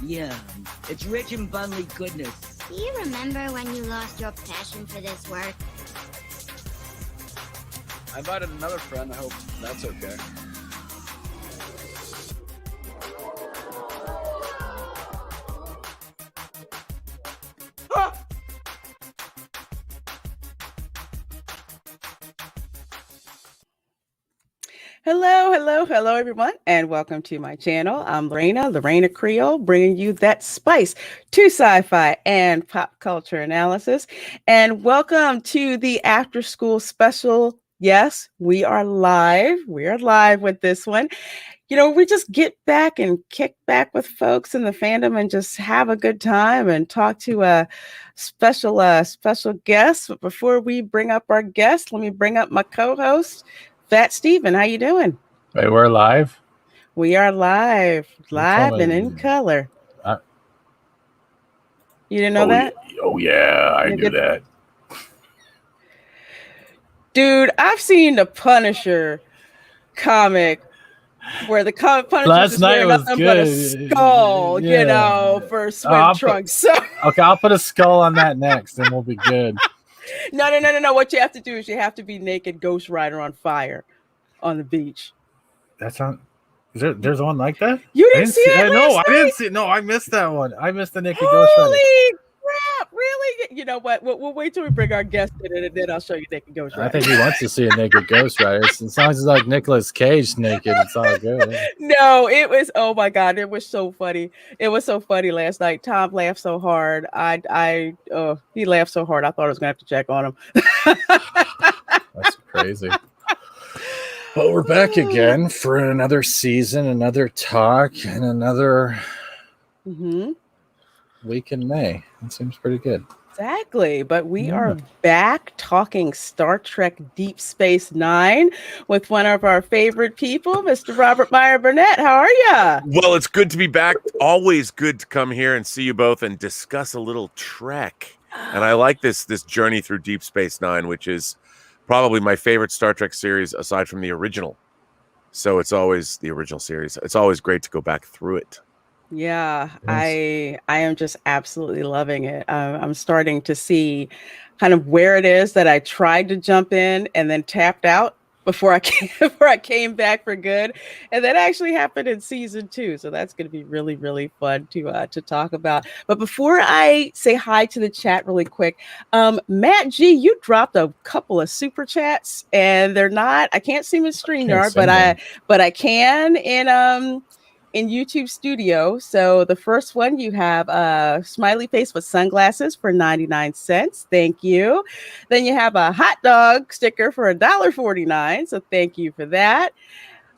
Yeah, it's rich in bunly goodness. Do you remember when you lost your passion for this work? I invited another friend. I hope that's okay. Hello, everyone, and welcome to my channel. I'm Reina, the Reina Creole, bringing you that spice to sci-fi and pop culture analysis. And welcome to the after school special. Yes, we are live. We are live with this one. You know, we just get back and kick back with folks in the fandom and just have a good time and talk to a special guest. But before we bring up our guest, let me bring up my co-host, Fat Steven. How you doing? Wait, we're live? We are live and in color. You didn't know that? Oh, yeah, I knew that. Dude, I've seen the Punisher comic where the Punisher last is night was nothing good. but a skull, yeah. you know, for swim trunks. Okay, I'll put a skull on that next, and we'll be good. No. What you have to do is you have to be naked Ghost Rider on fire on the beach. That's on. There's one like that? You didn't see it? No, I didn't see it. No, I missed that one. I missed the naked Ghost Rider. Holy crap! Really? You know what? We'll wait till we bring our guest in, and then I'll show you naked Ghost Rider. I think he wants to see a naked Ghost Rider. As long as it's like Nicolas Cage naked, it's all good. No, it was. Oh my god, it was so funny. It was so funny last night. Tom laughed so hard. He laughed so hard. I thought I was gonna have to check on him. That's crazy. Well, we're back again for another season, another talk, and another week in May. It seems pretty good. Exactly. But we are back talking Star Trek Deep Space Nine with one of our favorite people, Mr. Robert Meyer Burnett. How are you? Well, it's good to be back. Always good to come here and see you both and discuss a little Trek. And I like this journey through Deep Space Nine, which is probably my favorite Star Trek series aside from the original. So it's always the original series. It's always great to go back through it. Yeah, yes. I am just absolutely loving it. I'm starting to see kind of where it is that I tried to jump in and then tapped out before I came back for good, and that actually happened in season 2. So that's going to be really, really fun to talk about. But before I say hi to the chat really quick, Matt G, you dropped a couple of super chats, and they're not. I can't see them in StreamYard, but I can in YouTube Studio. So the first one, you have a smiley face with sunglasses for 99 cents. Thank you. Then you have a hot dog sticker for $1.49. So thank you for that.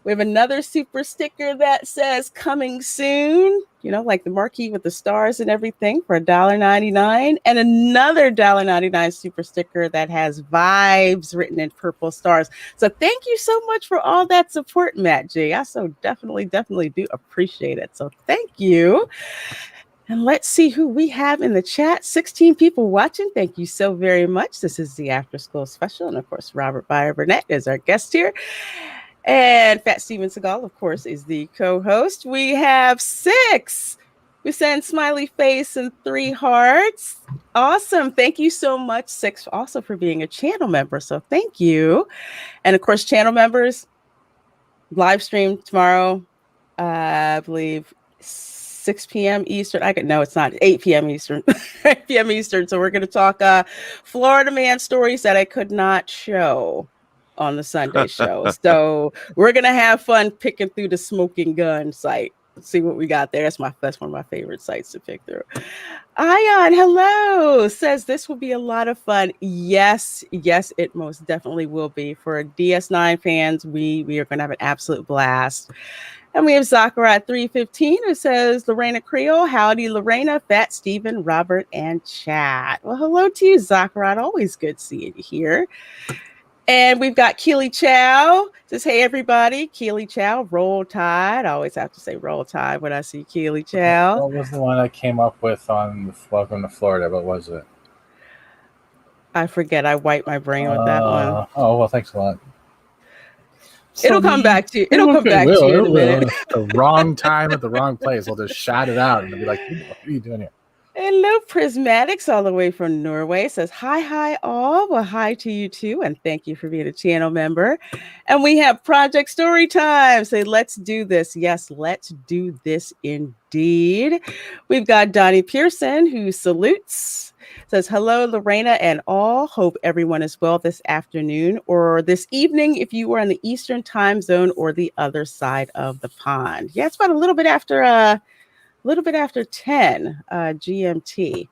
We have another super sticker that says coming soon, you know, like the marquee with the stars and everything for $1.99. And another $1.99 super sticker that has vibes written in purple stars. So thank you so much for all that support, Matt G. I so definitely do appreciate it. So thank you. And let's see who we have in the chat. 16 people watching. Thank you so very much. This is the After School Special. And of course, Robert Meyer Burnett is our guest here. And Fat Steven Seagal, of course, is the co-host. We have 6. We send smiley face and 3 hearts. Awesome. Thank you so much, 6, also for being a channel member. So thank you. And of course, channel members, live stream tomorrow, I believe 6 p.m. Eastern. No, it's not 8 p.m. Eastern. 8 p.m. Eastern. So we're going to talk Florida Man stories that I could not show on the Sunday show. So we're gonna have fun picking through the Smoking Gun site. Let's see what we got there. That's one of my favorite sites to pick through. Ion, hello, says this will be a lot of fun. Yes, it most definitely will be. For DS9 fans, we are gonna have an absolute blast. And we have Zachariah 315 who says, Lorena Creole, howdy Lorena, Fat Steven, Robert, and chat. Well, hello to you, Zachariah. Always good seeing you here. And we've got Keely Chow. Says, hey, everybody. Keely Chow, Roll Tide. I always have to say Roll Tide when I see Keely Chow. What was the one I came up with on Welcome to Florida? What was it? I forget. I wiped my brain with that one. Oh, well, thanks a lot. It'll come back to you. It'll come back to you in a minute. The wrong time at the wrong place. I'll just shout it out and they'll be like, what are you doing here? Hello, Prismatics, all the way from Norway. Says, hi, all. Well, hi to you too. And thank you for being a channel member. And we have Project Story Time. Say, let's do this. Yes, let's do this indeed. We've got Donnie Pearson, who salutes. Says, hello, Reina and all. Hope everyone is well this afternoon or this evening if you are in the Eastern time zone or the other side of the pond. Yeah, it's about a little bit after 10 GMT.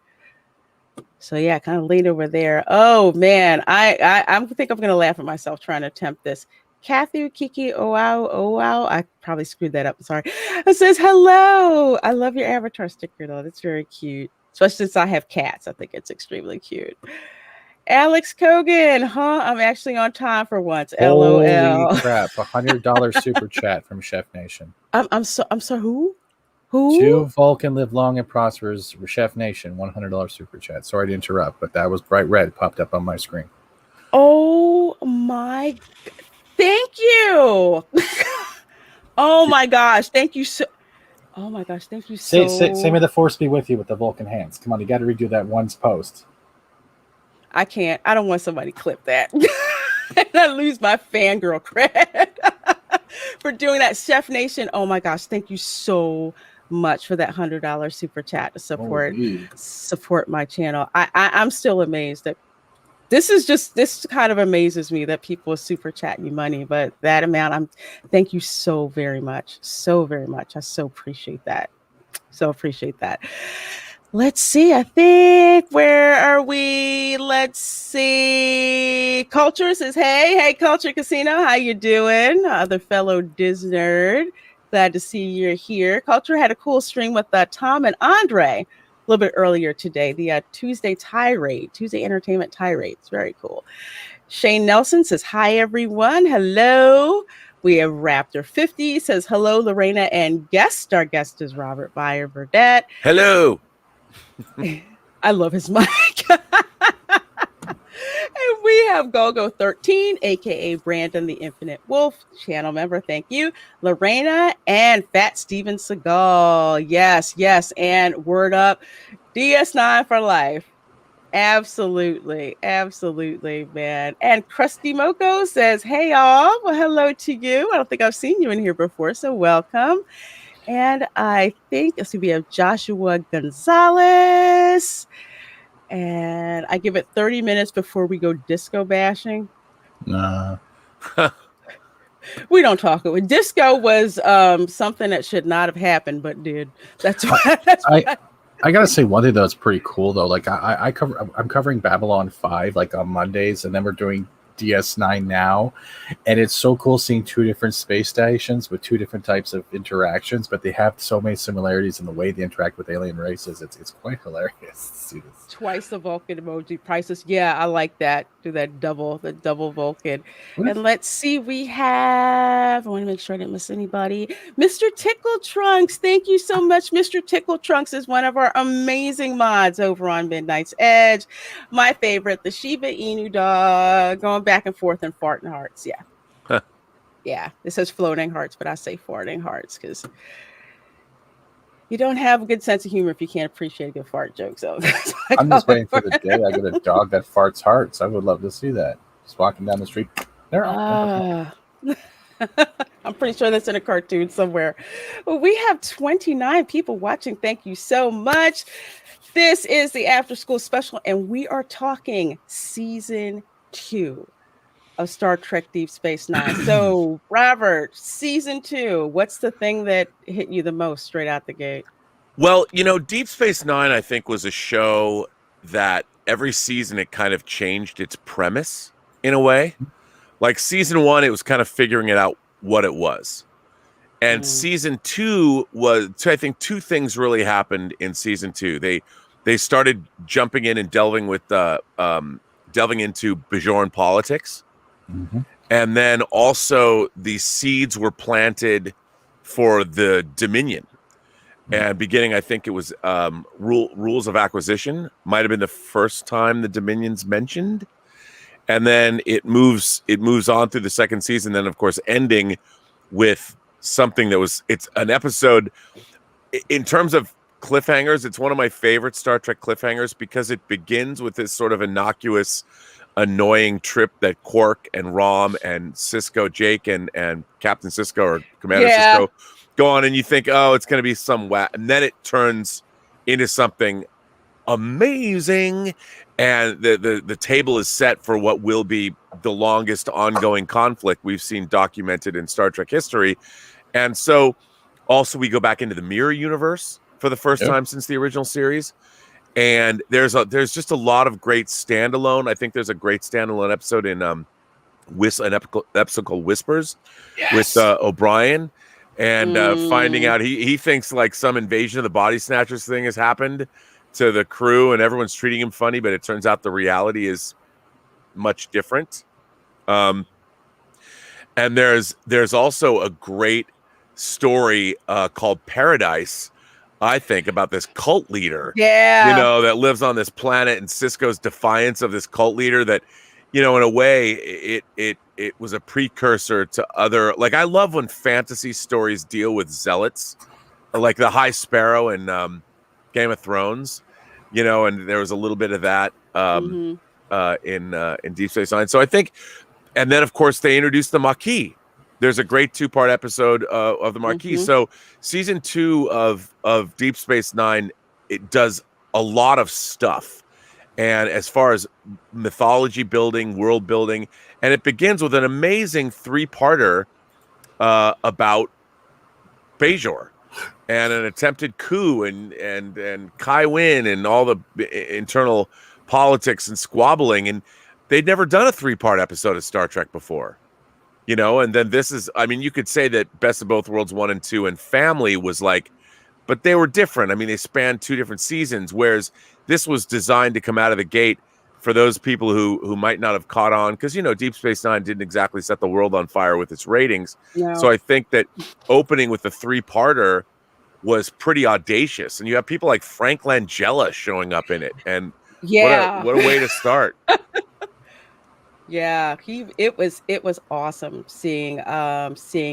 So yeah, kind of late over there. Oh man, I think I'm gonna laugh at myself trying to attempt this. Kathy Kiki wow. I probably screwed that up. I'm sorry. It says hello. I love your avatar sticker though. That's very cute. Especially since I have cats. I think it's extremely cute. Alex Kogan, I'm actually on time for once. LOL. Holy crap! $100 super chat from Chef Nation. I'm sorry. Who? 2 Vulcan live long and prospers. Chef Nation, $100 super chat. Sorry to interrupt, but that was bright red popped up on my screen. Oh my! Thank you. Oh my gosh! Thank you so. Oh my gosh! Thank you so. Say may the force be with you with the Vulcan hands. Come on, you got to redo that once post. I can't. I don't want somebody to clip that. And I lose my fangirl cred for doing that. Chef Nation. Oh my gosh! Thank you so much for that $100 super chat to support my channel. I'm still amazed that this kind of amazes me that people super chat you money, but that amount, thank you so very much. I so appreciate that. Let's see. I think, where are we? Let's see. Culture says, hey, Culture Casino. How you doing? Other fellow Diz nerd. Glad to see you're here. Culture had a cool stream with Tom and Andre a little bit earlier today. The Tuesday Entertainment Tirade. It's very cool. Shane Nelson says, hi, everyone. Hello. We have Raptor 50 says, hello, Lorena and guest. Our guest is Robert Meyer Burnett. Hello. I love his mic. And we have Gogo13, aka Brandon the Infinite Wolf, channel member. Thank you. Lorena and Fat Steven Seagal. Yes. And word up, DS9 for life. Absolutely, man. And Krusty Moko says, hey, y'all. Well, hello to you. I don't think I've seen you in here before, so welcome. And I think we have Joshua Gonzalez. And I give it 30 minutes before we go disco bashing. Nah. We don't talk. Disco was something that should not have happened, but did. That's why. I gotta say one thing that's pretty cool though. Like I'm covering Babylon 5 like on Mondays, and then we're doing DS9 now, and it's so cool seeing 2 different space stations with 2 different types of interactions, but they have so many similarities in the way they interact with alien races. It's quite hilarious to see this. Twice the Vulcan emoji prices. Yeah, I like that. Do the double Vulcan. And let's see, I want to make sure I didn't miss anybody. Mr. Tickle Trunks. Thank you so much. Mr. Tickle Trunks is one of our amazing mods over on Midnight's Edge. My favorite, the Shiba Inu dog, going back and forth and farting hearts. Yeah. Huh. Yeah. It says floating hearts, but I say farting hearts because you don't have a good sense of humor if you can't appreciate a good fart joke. So I'm just waiting for the day I get a dog that farts hearts. I would love to see that. Just walking down the street. There. I'm pretty sure that's in a cartoon somewhere. Well, we have 29 people watching. Thank you so much. This is the After School Special, and we are talking season 2 of Star Trek Deep Space Nine. So, Robert, season 2, what's the thing that hit you the most straight out the gate? Well, Deep Space Nine, I think, was a show that every season it kind of changed its premise in a way. Like season 1, it was kind of figuring it out what it was. And season 2 was, I think 2 things really happened in season 2. They started jumping in and delving into Bajoran politics. Mm-hmm. And then also the seeds were planted for the Dominion. And beginning, I think it was rules of acquisition might have been the first time the Dominion's mentioned. and then it moves on through the second season. Then, of course, ending with something that was it's an episode in terms of cliffhangers. It's one of my favorite Star Trek cliffhangers because it begins with this sort of innocuous, annoying trip that Quark and Rom and Cisco, Jake and Captain Cisco or Commander Cisco go on, and you think, oh, it's going to be some and then it turns into something amazing, and the table is set for what will be the longest ongoing conflict we've seen documented in Star Trek history. And so also we go back into the mirror universe for the first time since the original series, and there's just a lot of great standalone. I think there's a great standalone episode in an episode called Whispers with O'Brien, and finding out he thinks like some invasion of the body snatchers thing has happened to the crew and everyone's treating him funny, but it turns out the reality is much different. And there's also a great story called Paradise, I think, about this cult leader, that lives on this planet, and Cisco's defiance of this cult leader that, in a way it was a precursor to other, like, I love when fantasy stories deal with zealots, like the High Sparrow in Game of Thrones, and there was a little bit of that in Deep Space Nine. So I think, and then of course they introduced the Maquis. There's a great 2-part episode of the Maquis. So season 2 of Deep Space Nine, it does a lot of stuff, and as far as mythology building, world building, and it begins with an amazing 3-parter about Bajor and an attempted coup and Kai Wynn and all the internal politics and squabbling. And they'd never done a 3-part episode of Star Trek before, and then this is, I mean, you could say that Best of Both Worlds 1 and 2 and Family was like, but they were different. I mean, they spanned 2 different seasons, whereas this was designed to come out of the gate for those people who might not have caught on, because, Deep Space Nine didn't exactly set the world on fire with its ratings. No. So I think that opening with a 3-parter was pretty audacious, and you have people like Frank Langella showing up in it, and what a way to start. It was awesome seeing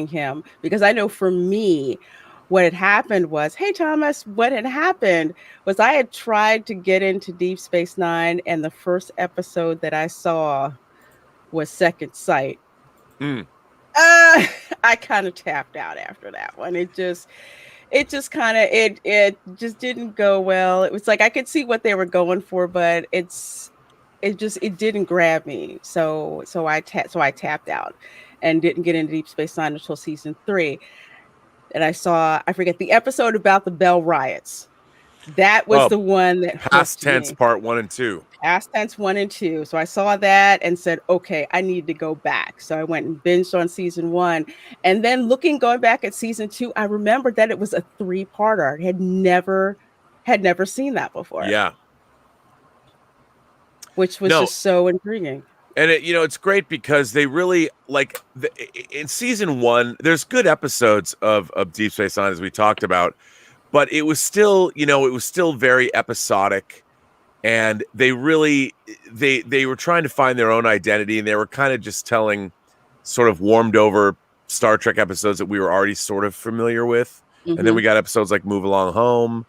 him, because I know for me what had happened was, hey Thomas, what had happened was I had tried to get into Deep Space Nine, and the first episode that I saw was Second Sight. I kind of tapped out after that one. It just didn't go well. It was like I could see what they were going for, but it didn't grab me. So I tapped out and didn't get into Deep Space Nine until season 3. And I forget the episode about the Bell riots. That was the one that Past Tense Part 1 and 2. Past Tense 1 and 2. So I saw that and said, okay, I need to go back. So I went and binged on season 1. And then going back at season 2, I remembered that it was a 3-parter. I had never seen that before. Yeah. Which was just so intriguing. And it's great because they really in season 1, there's good episodes of Deep Space Nine, as we talked about, but it was still, very episodic, and they really, they were trying to find their own identity, and they were kind of just telling sort of warmed over Star Trek episodes that we were already sort of familiar with. And then we got episodes like Move Along Home.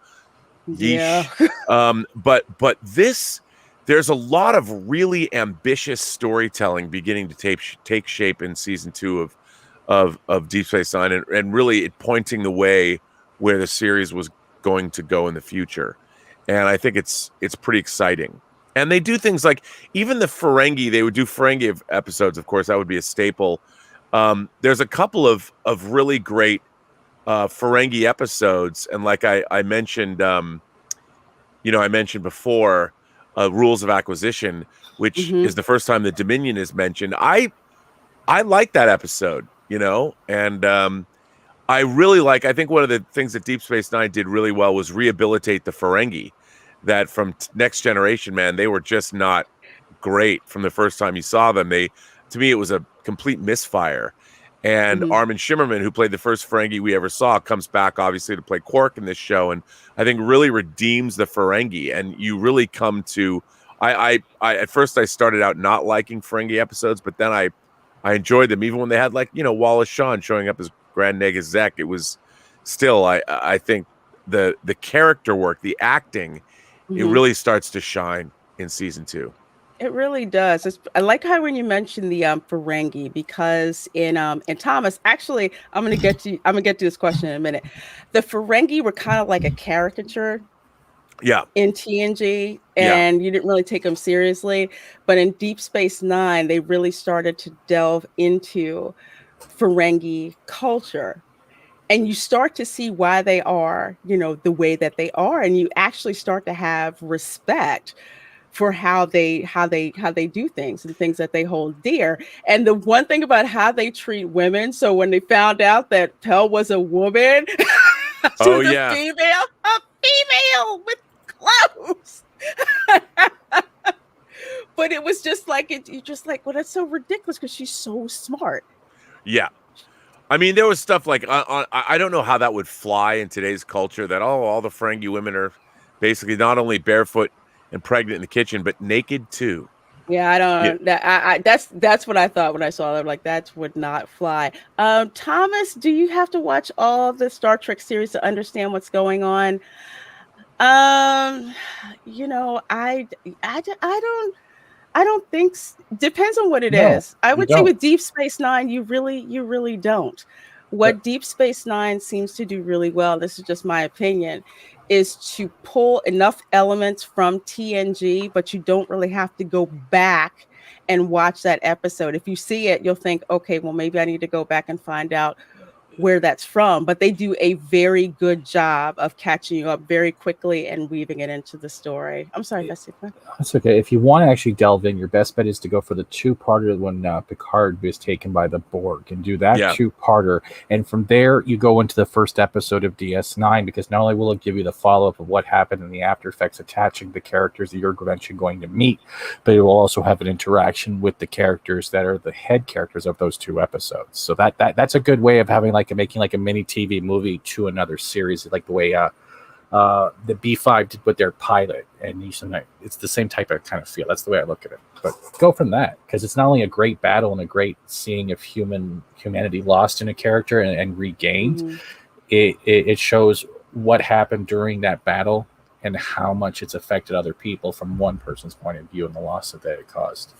Yeesh. Yeah. But this, there's a lot of really ambitious storytelling beginning to take shape in season 2 of Deep Space Nine, and really it pointing the way where the series was going to go in the future. And I think it's pretty exciting. And they do things like, even the Ferengi, they would do Ferengi episodes, of course, that would be a staple. There's a couple of really great Ferengi episodes, and like I mentioned, I mentioned before, Rules of Acquisition, which is the first time the Dominion is mentioned. I like that episode, and I really I think one of the things that Deep Space Nine did really well was rehabilitate the Ferengi, that from Next Generation, man, they were just not great from the first time you saw them. To me, it was a complete misfire. And Armin Shimmerman, who played the first Ferengi we ever saw, comes back obviously to play Quark in this show, and I think really redeems the Ferengi. And you really come to I at first I started out not liking Ferengi episodes, but then I enjoyed them, even when they had, like, Wallace Shawn showing up as Grand Nagus Zek. It was still, I think the character work, the acting, it really starts to shine in season 2. It really does. I like how when you mentioned the Ferengi, because in Thomas, actually, I'm gonna get to this question in a minute. The Ferengi were kind of like a caricature Yeah. in TNG, Yeah. and you didn't really take them seriously. But in Deep Space Nine, they really started to delve into Ferengi culture. And you start to see why they are, the way that they are, and you actually start to have respect for how they do things and things that they hold dear. And the one thing about how they treat women, so when they found out that Pell was a woman, she was a female with clothes. But it was just like you're just like, well, that's so ridiculous because she's so smart. Yeah. I mean, there was stuff like I don't know how that would fly in today's culture, that all the Ferengi women are basically not only barefoot and pregnant in the kitchen, but naked too. Yeah, I don't. Yeah. That's what I thought when I saw them. Like, that would not fly. Thomas, do you have to watch all the Star Trek series to understand what's going on? I don't think. Depends on what it is. I would say with Deep Space Nine, you really don't. What Deep Space Nine seems to do really well, this is just my opinion, is to pull enough elements from TNG, but you don't really have to go back and watch that episode. If you see it, you'll think, okay, well, maybe I need to go back and find out where that's from. But they do a very good job of catching you up very quickly and weaving it into the story. I'm sorry, Jessica. That's okay. If you want to actually delve in, your best bet is to go for the two-parter when Picard was taken by the Borg, and do that two-parter. And from there, you go into the first episode of DS9, because not only will it give you the follow-up of what happened and the after effects attaching the characters that you're eventually going to meet, but it will also have an interaction with the characters that are the head characters of those 2 episodes. So that's a good way of having making like a mini TV movie to another series, like the way the B5 did with their pilot, and it's the same type of kind of feel. That's the way I look at it. But go from that, because it's not only a great battle and a great seeing of humanity lost in a character and regained. It shows what happened during that battle and how much it's affected other people from one person's point of view and the loss that it caused.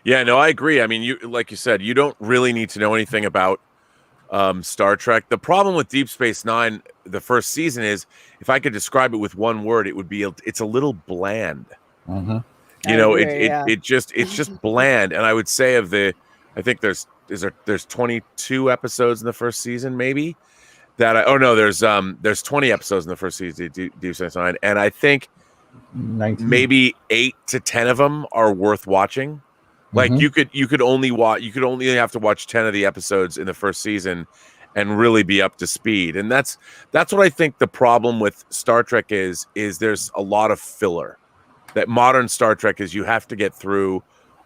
Yeah, no, I agree. I mean, like you said, you don't really need to know anything about Star Trek. The problem with Deep Space Nine, the first season, is, if I could describe it with one word, it would be it's a little bland. It's just bland. And I would say I think there's 22 episodes in the first season, maybe. There's 20 episodes in the first season of Deep Space Nine, and I think 19. Maybe 8 to 10 of them are worth watching. Like, you could only have to watch 10 of the episodes in the first season and really be up to speed. And that's what I think the problem with Star Trek is there's a lot of filler. That modern Star Trek is, you have to get through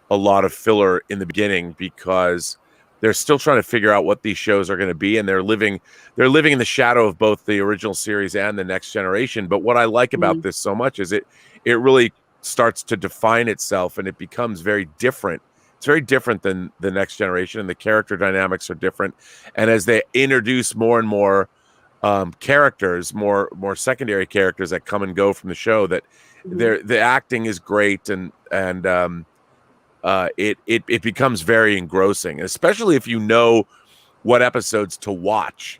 a lot of filler in the beginning, because they're still trying to figure out what these shows are going to be, and they're living in the shadow of both the original series and the Next Generation. But what I like about this so much is it really starts to define itself, and it becomes very different. It's very different than the Next Generation, and the character dynamics are different. And as they introduce more and more characters, more secondary characters that come and go from the show, that the acting is great, and it becomes very engrossing, especially if you know what episodes to watch.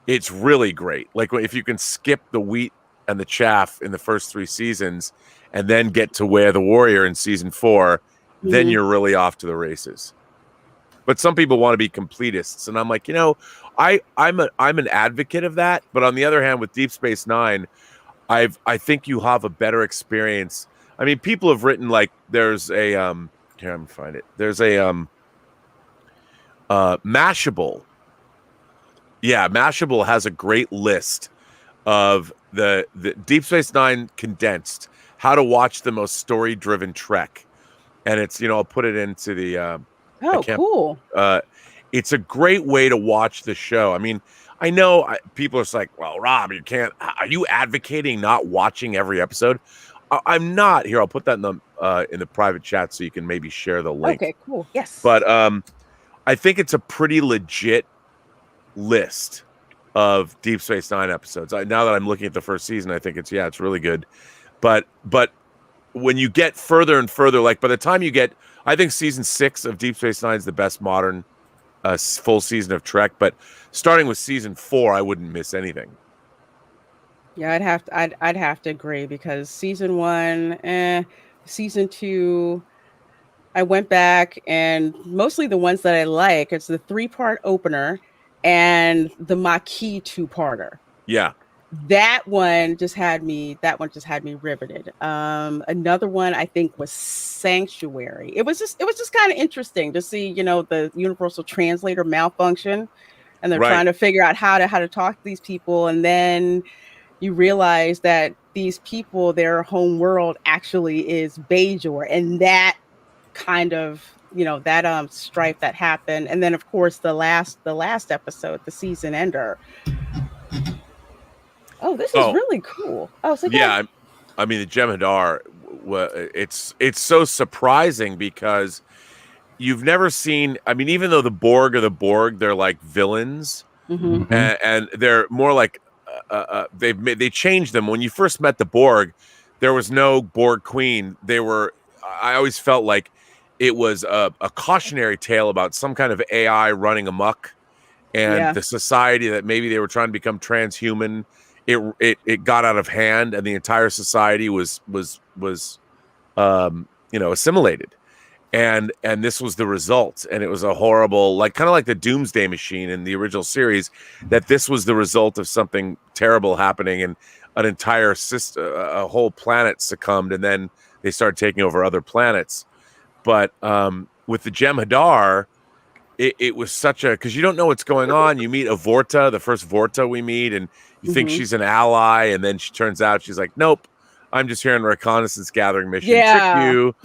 It's really great. Like, if you can skip the wheat and the chaff in the first 3 seasons and then get to Where the Warrior in season 4, then you're really off to the races. But some people want to be completists, and I'm like, I'm an advocate of that. But on the other hand, with Deep Space Nine, I think you have a better experience. I mean, people have written, like, there's a here, I'm gonna find it. There's a Mashable. Yeah, Mashable has a great list of the Deep Space Nine condensed, how to watch the most story-driven Trek. And it's, I'll put it into the cool. It's a great way to watch the show. I mean, I know people are just like, well, Rob, are you advocating not watching every episode? I'm not here. I'll put that in the private chat so you can maybe share the link. Okay, cool. Yes. But I think it's a pretty legit list of Deep Space Nine episodes. Now that I'm looking at the first season, I think it's really good. But when you get further and further, like by the time you get, I think season 6 of Deep Space Nine is the best modern full season of Trek. But starting with season 4, I wouldn't miss anything. Yeah, I'd have to agree because season 1, season 2, I went back and mostly the ones that I like, it's the 3-part opener and the Maquis 2-parter. Yeah. That one just had me riveted. Another one I think was Sanctuary. It was just kind of interesting to see, the universal translator malfunction, and they're trying to figure out how to talk to these people, and then you realize that these people, their home world actually is Bajor, and that kind of that strife that happened. And then of course the last episode, the season ender. This is really cool. So yeah, I mean the Jem'Hadar, it's so surprising because you've never seen, I mean, even though the Borg are the Borg, they're like villains, and they're more like they changed them. When you first met the Borg, there was no Borg Queen. I always felt like it was a cautionary tale about some kind of AI running amok, and the society that maybe they were trying to become transhuman. It got out of hand, and the entire society was assimilated, and this was the result. And it was a horrible, kind of like the Doomsday Machine in the original series, that this was the result of something terrible happening, and an entire system, a whole planet succumbed, and then they started taking over other planets. But with the Jem'Hadar, it was such because you don't know what's going on. You meet a Vorta, the first Vorta we meet, and you think she's an ally, and then she turns out she's like, nope, I'm just here on a reconnaissance gathering mission. Trick you.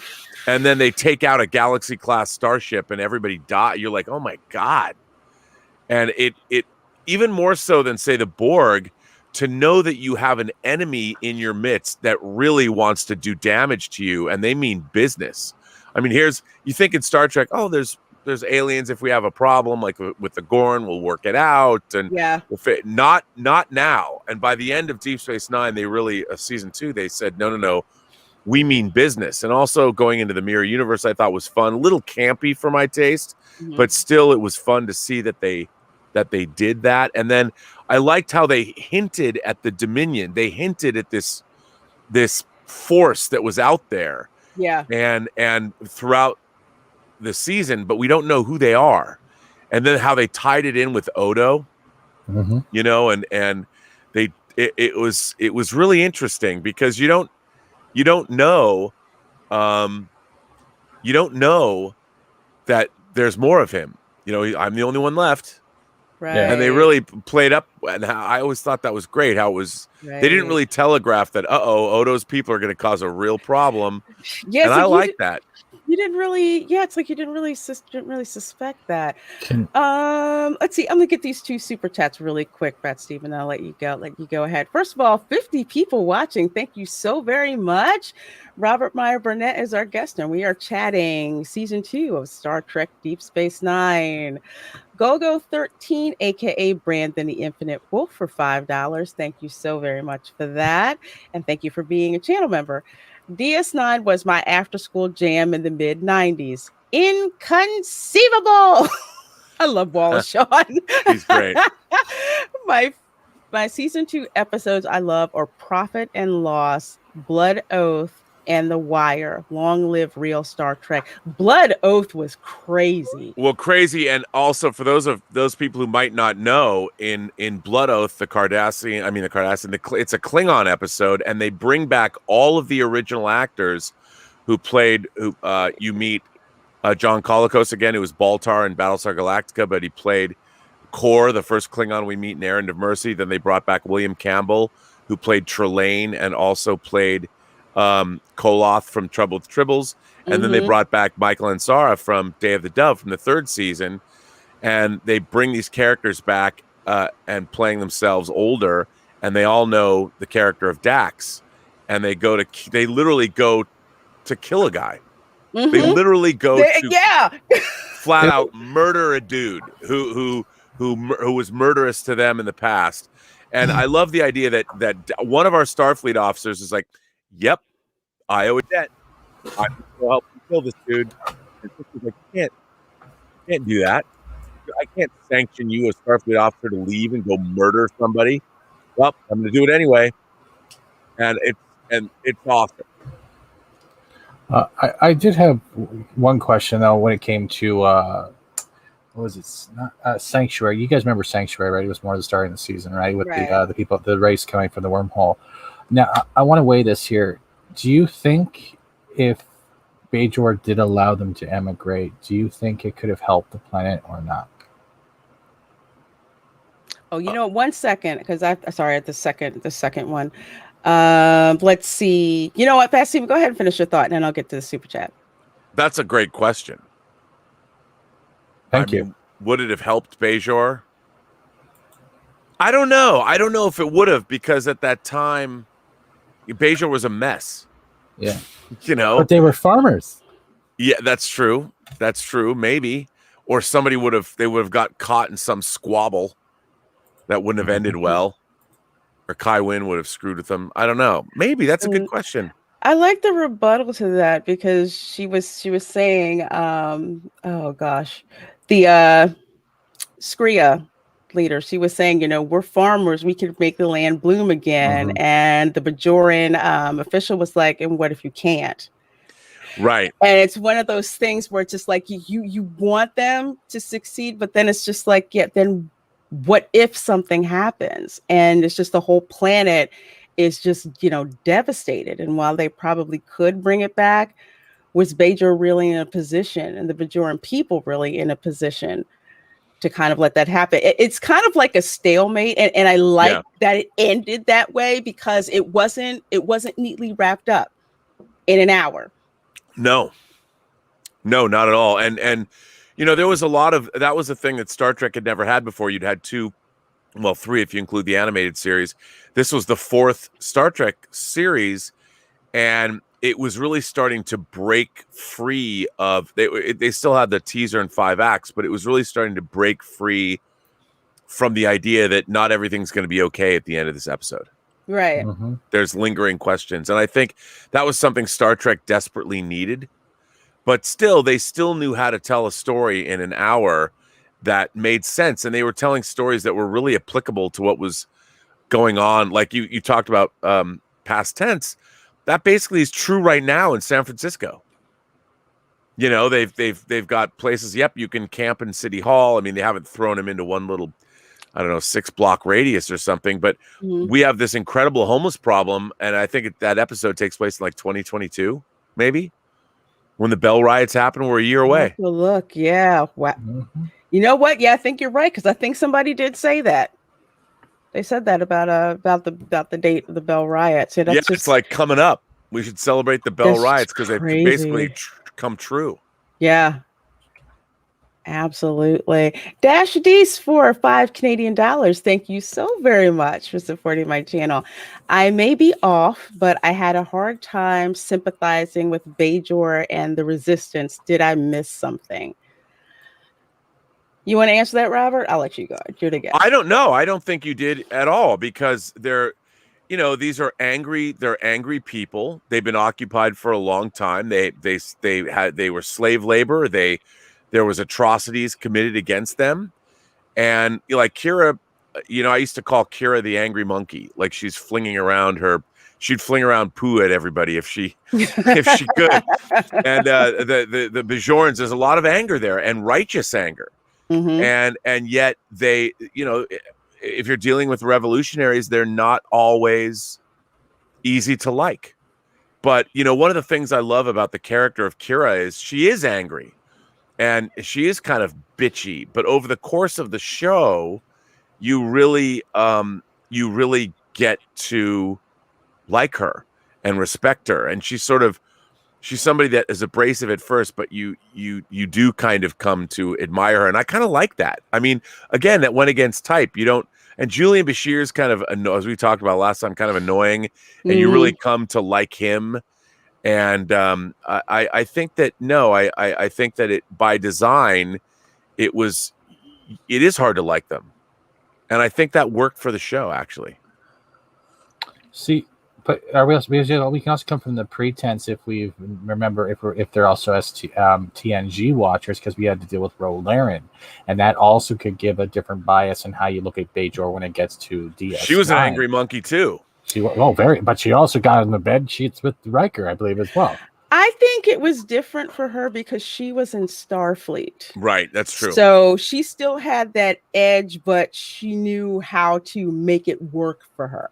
And then they take out a Galaxy class starship, and everybody dies. You're like, oh my God. And it even more so than say the Borg, to know that you have an enemy in your midst that really wants to do damage to you, and they mean business. I mean, you think in Star Trek, there's aliens. If we have a problem, like with the Gorn, we'll work it out. And we'll fit. Not now. And by the end of Deep Space Nine, they really, season 2, they said, no, we mean business. And also going into the Mirror Universe, I thought was fun, a little campy for my taste, but still it was fun to see that they did that. And then I liked how they hinted at the Dominion. They hinted at this force that was out there. Yeah. And throughout the season, but we don't know who they are. And then how they tied it in with Odo, and it was really interesting because you don't know that there's more of him. I'm the only one left. Right. And they really played up, and I always thought that was great. How it was, they didn't really telegraph that. Odo's people are going to cause a real problem. Yeah, and I like that. You didn't really, it's like you didn't really suspect that. Let's see. I'm gonna get these 2 super chats really quick, Brad Steven. I'll let you go ahead. First of all, 50 people watching. Thank you so very much. Robert Meyer Burnett is our guest, and we are chatting season 2 of Star Trek Deep Space Nine. Gogo13, aka Brandon the Infinite Wolf, for $5. Thank you so very much for that, and thank you for being a channel member. DS9 was my after-school jam in the mid-90s. Inconceivable! I love Wallace Shawn. He's great. My season 2 episodes I love are Prophet and Loss, Blood Oath, and The Wire. Long live real Star Trek. Blood Oath was crazy. Well, crazy, and also for those people who might not know, in Blood Oath, it's a Klingon episode, and they bring back all of the original actors who played. You meet John Colicos again, who was Baltar in Battlestar Galactica, but he played Kor, the first Klingon we meet in Errand of Mercy. Then they brought back William Campbell, who played Trelane and also played Koloth from Trouble with Tribbles, and then they brought back Michael Ansara from Day of the Dove from the 3rd season, and they bring these characters back and playing themselves older, and they all know the character of Dax, and they literally go to kill a guy. They Mhm. literally go to Yeah. flat out murder a dude who was murderous to them in the past. And I love the idea that one of our Starfleet officers is like, "Yep, I owe a debt. I will help you kill this dude." And Sisko's like, "You can't do that. I can't sanction you, a Starfleet officer, to leave and go murder somebody. Well, I'm going to do it anyway." And it's awesome. I did have one question though when it came to what was it? Not Sanctuary. You guys remember Sanctuary, right? It was more the start of the season, right? With Right. the people, the race coming from the wormhole. Now I want to weigh this here. Do you think if Bajor did allow them to emigrate, do you think it could have helped the planet or not? Oh, you know, 1 second, because sorry, the second one. Let's see. You know what, Pat Stephen, go ahead and finish your thought, and then I'll get to the super chat. That's a great question. Thank you. Would it have helped Bajor? I don't know. I don't know if it would have, because at that time, Bajor was a mess. Yeah. You know? But they were farmers. Yeah, that's true. That's true. Maybe. Or they would have got caught in some squabble that wouldn't have ended well. Or Kai Wynn would have screwed with them. I don't know. Maybe. That's a good question. I like the rebuttal to that, because she was saying, oh gosh, the Skria leader, she was saying, you know, we're farmers, we could make the land bloom again. Mhm. And the Bajoran official was like, and what if you can't? Right. And it's one of those things where it's just like you want them to succeed, but then it's just like, yeah, then what if something happens? And it's just the whole planet is just, you know, devastated. And while they probably could bring it back, was Bajor really in a position, and the Bajoran people really in a position to kind of let that happen? It's kind of like a stalemate, and I like that it ended that way, because it wasn't neatly wrapped up in an hour. No, not at all. And you know, there was that was a thing that Star Trek had never had before. You'd had three if you include the animated series. This was the fourth Star Trek series, and it was really starting to break free of, they still had the teaser in 5 acts, but it was really starting to break free from the idea that not everything's going to be okay at the end of this episode. Right. Mm-hmm. There's lingering questions. And I think that was something Star Trek desperately needed. But still, they still knew how to tell a story in an hour that made sense. And they were telling stories that were really applicable to what was going on. Like you talked about past tense. That basically is true right now in San Francisco. You know, they've got places. Yep, you can camp in City Hall. I mean, they haven't thrown them into one little, I don't know, 6-block radius or something. But we have this incredible homeless problem, and I think that episode takes place in like 2022, maybe, when the Bell riots happen. We're a year away. Look, yeah. Wow. Mm-hmm. You know what? Yeah, I think you're right, because I think somebody did say that. They said that about the date of the Bell riots. So that's it's like coming up. We should celebrate the Bell riots, because they've basically come true. Yeah, absolutely. Dash D's for $5 Canadian. Thank you so very much for supporting my channel. I may be off, but I had a hard time sympathizing with Bajor and the Resistance. Did I miss something? You want to answer that, Robert? I'll let you go. You're the guest. I don't know. I don't think you did at all, because they're, you know, these are angry. They're angry people. They've been occupied for a long time. They were slave labor. There was atrocities committed against them, and like Kira, you know, I used to call Kira the angry monkey. Like she'd fling around poo at everybody if she could. And the Bajorans, there's a lot of anger there, and righteous anger. Mm-hmm. And yet they, you know, if you're dealing with revolutionaries, they're not always easy to like. But, you know, one of the things I love about the character of Kira is she is angry and she is kind of bitchy. But over the course of the show, you really get to like her and respect her. And she's somebody that is abrasive at first, but you do kind of come to admire her. And I kind of like that. I mean, again, that went against type. And Julian Bashir's kind of, as we talked about last time, kind of annoying, and you Mhm. really come to like him. And I think that I think that it by design, it is hard to like them, and I think that worked for the show actually. See, but are we also, because we can also come from the pretense if we remember if they're also TNG watchers, because we had to deal with Rolaren, and that also could give a different bias in how you look at Bajor when it gets to DS9. She was an angry monkey too. But she also got in the bed sheets with Riker, I believe, as well. I think it was different for her because she was in Starfleet. Right, that's true. So she still had that edge, but she knew how to make it work for her.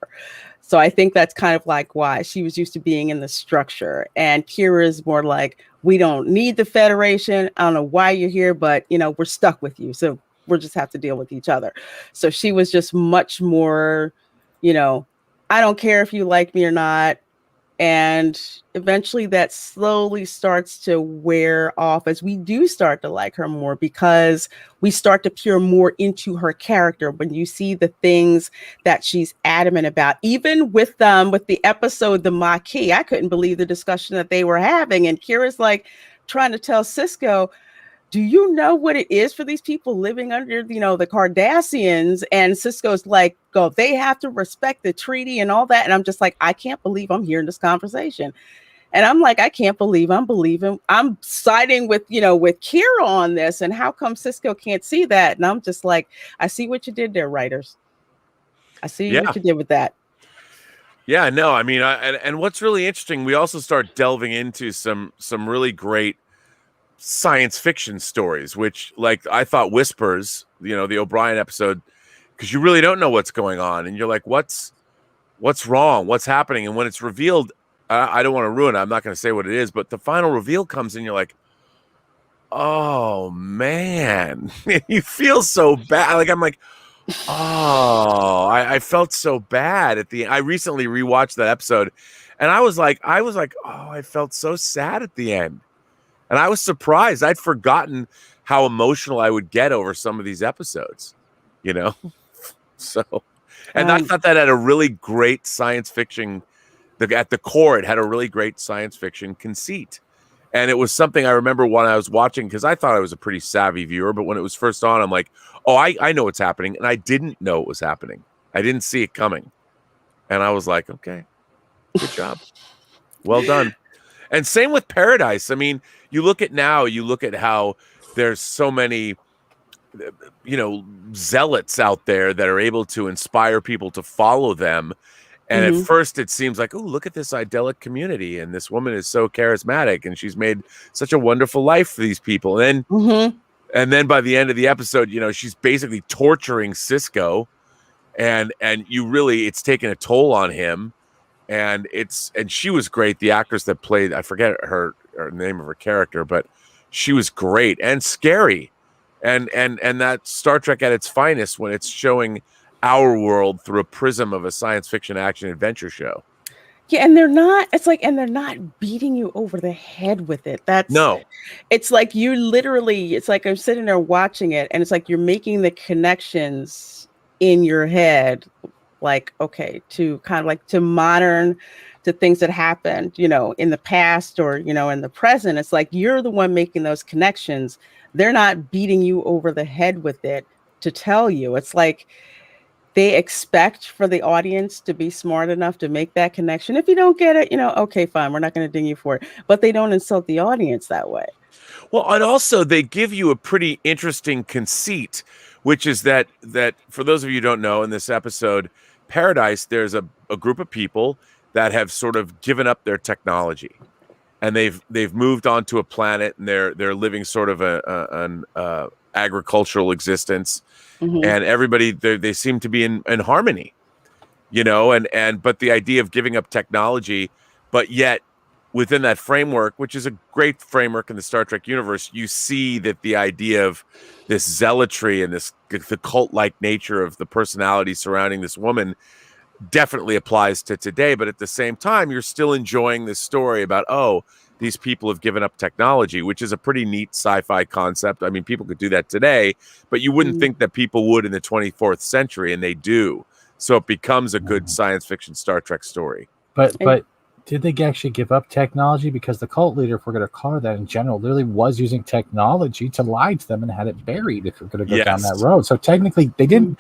So I think that's kind of like why she was used to being in the structure. And Kira's more like, we don't need the Federation. I don't know why you're here, but we're stuck with you. So we'll just have to deal with each other. So she was just much more, I don't care if you like me or not. And eventually that slowly starts to wear off as we do start to like her more, because we start to peer more into her character when you see the things that she's adamant about. Even with the episode, The Maquis, I couldn't believe the discussion that they were having. And Kira's like trying to tell Cisco, do you know what it is for these people living under, the Cardassians? And Cisco's like, go, they have to respect the treaty and all that. And I'm just like, I can't believe I'm hearing this conversation. And I'm like, I can't believe I'm siding with Kira on this. And how come Cisco can't see that? And I'm just like, I see what you did there, writers. I see what you did with that. Yeah, no, I mean, and what's really interesting, we also start delving into some really great science fiction stories, which, like, I thought Whispers, the O'Brien episode, because you really don't know what's going on, and you're like, what's wrong, what's happening? And when it's revealed, I don't want to ruin it, I'm not going to say what it is, but the final reveal comes in, you're like, oh man, you feel so bad. Like, I'm like, oh, I felt so bad at the end. I recently rewatched that episode, and I was like, oh, I felt so sad at the end. And I was surprised. I'd forgotten how emotional I would get over some of these episodes, So, and I thought that had a really great science fiction. At the core, it had a really great science fiction conceit. And it was something I remember when I was watching, because I thought I was a pretty savvy viewer. But when it was first on, I'm like, oh, I know what's happening. And I didn't know it was happening. I didn't see it coming. And I was like, okay, good job. Well done. And same with Paradise. I mean, you look at how there's so many, zealots out there that are able to inspire people to follow them. And at first it seems like, oh, look at this idyllic community. And this woman is so charismatic and she's made such a wonderful life for these people. And then by the end of the episode, she's basically torturing Cisco, and it's taken a toll on him. And she was great. The actress that played, I forget her name of her character, but she was great and scary. And that Star Trek at its finest, when it's showing our world through a prism of a science fiction action adventure show. Yeah, and they're not beating you over the head with it. It's like it's like I'm sitting there watching it, and it's like you're making the connections in your head, like, okay, to kind of like to modern, to things that happened, in the past or, in the present. It's like you're the one making those connections. They're not beating you over the head with it to tell you. It's like they expect for the audience to be smart enough to make that connection. If you don't get it, okay, fine, we're not going to ding you for it. But they don't insult the audience that way. Well, and also they give you a pretty interesting conceit, which is that for those of you who don't know, in this episode, Paradise, there's a group of people that have sort of given up their technology, and they've moved on to a planet, and they're living sort of an agricultural existence, and everybody they seem to be in harmony, but the idea of giving up technology, but yet within that framework, which is a great framework in the Star Trek universe, you see that the idea of this zealotry and the cult-like nature of the personality surrounding this woman definitely applies to today. But at the same time, you're still enjoying this story about, oh, these people have given up technology, which is a pretty neat sci-fi concept. I mean, people could do that today, but you wouldn't think that people would in the 24th century, and they do. So it becomes a good science fiction Star Trek story. But did they actually give up technology? Because the cult leader, if we're going to call her that in general, literally was using technology to lie to them and had it buried if we're going to go down that road. So technically, they didn't.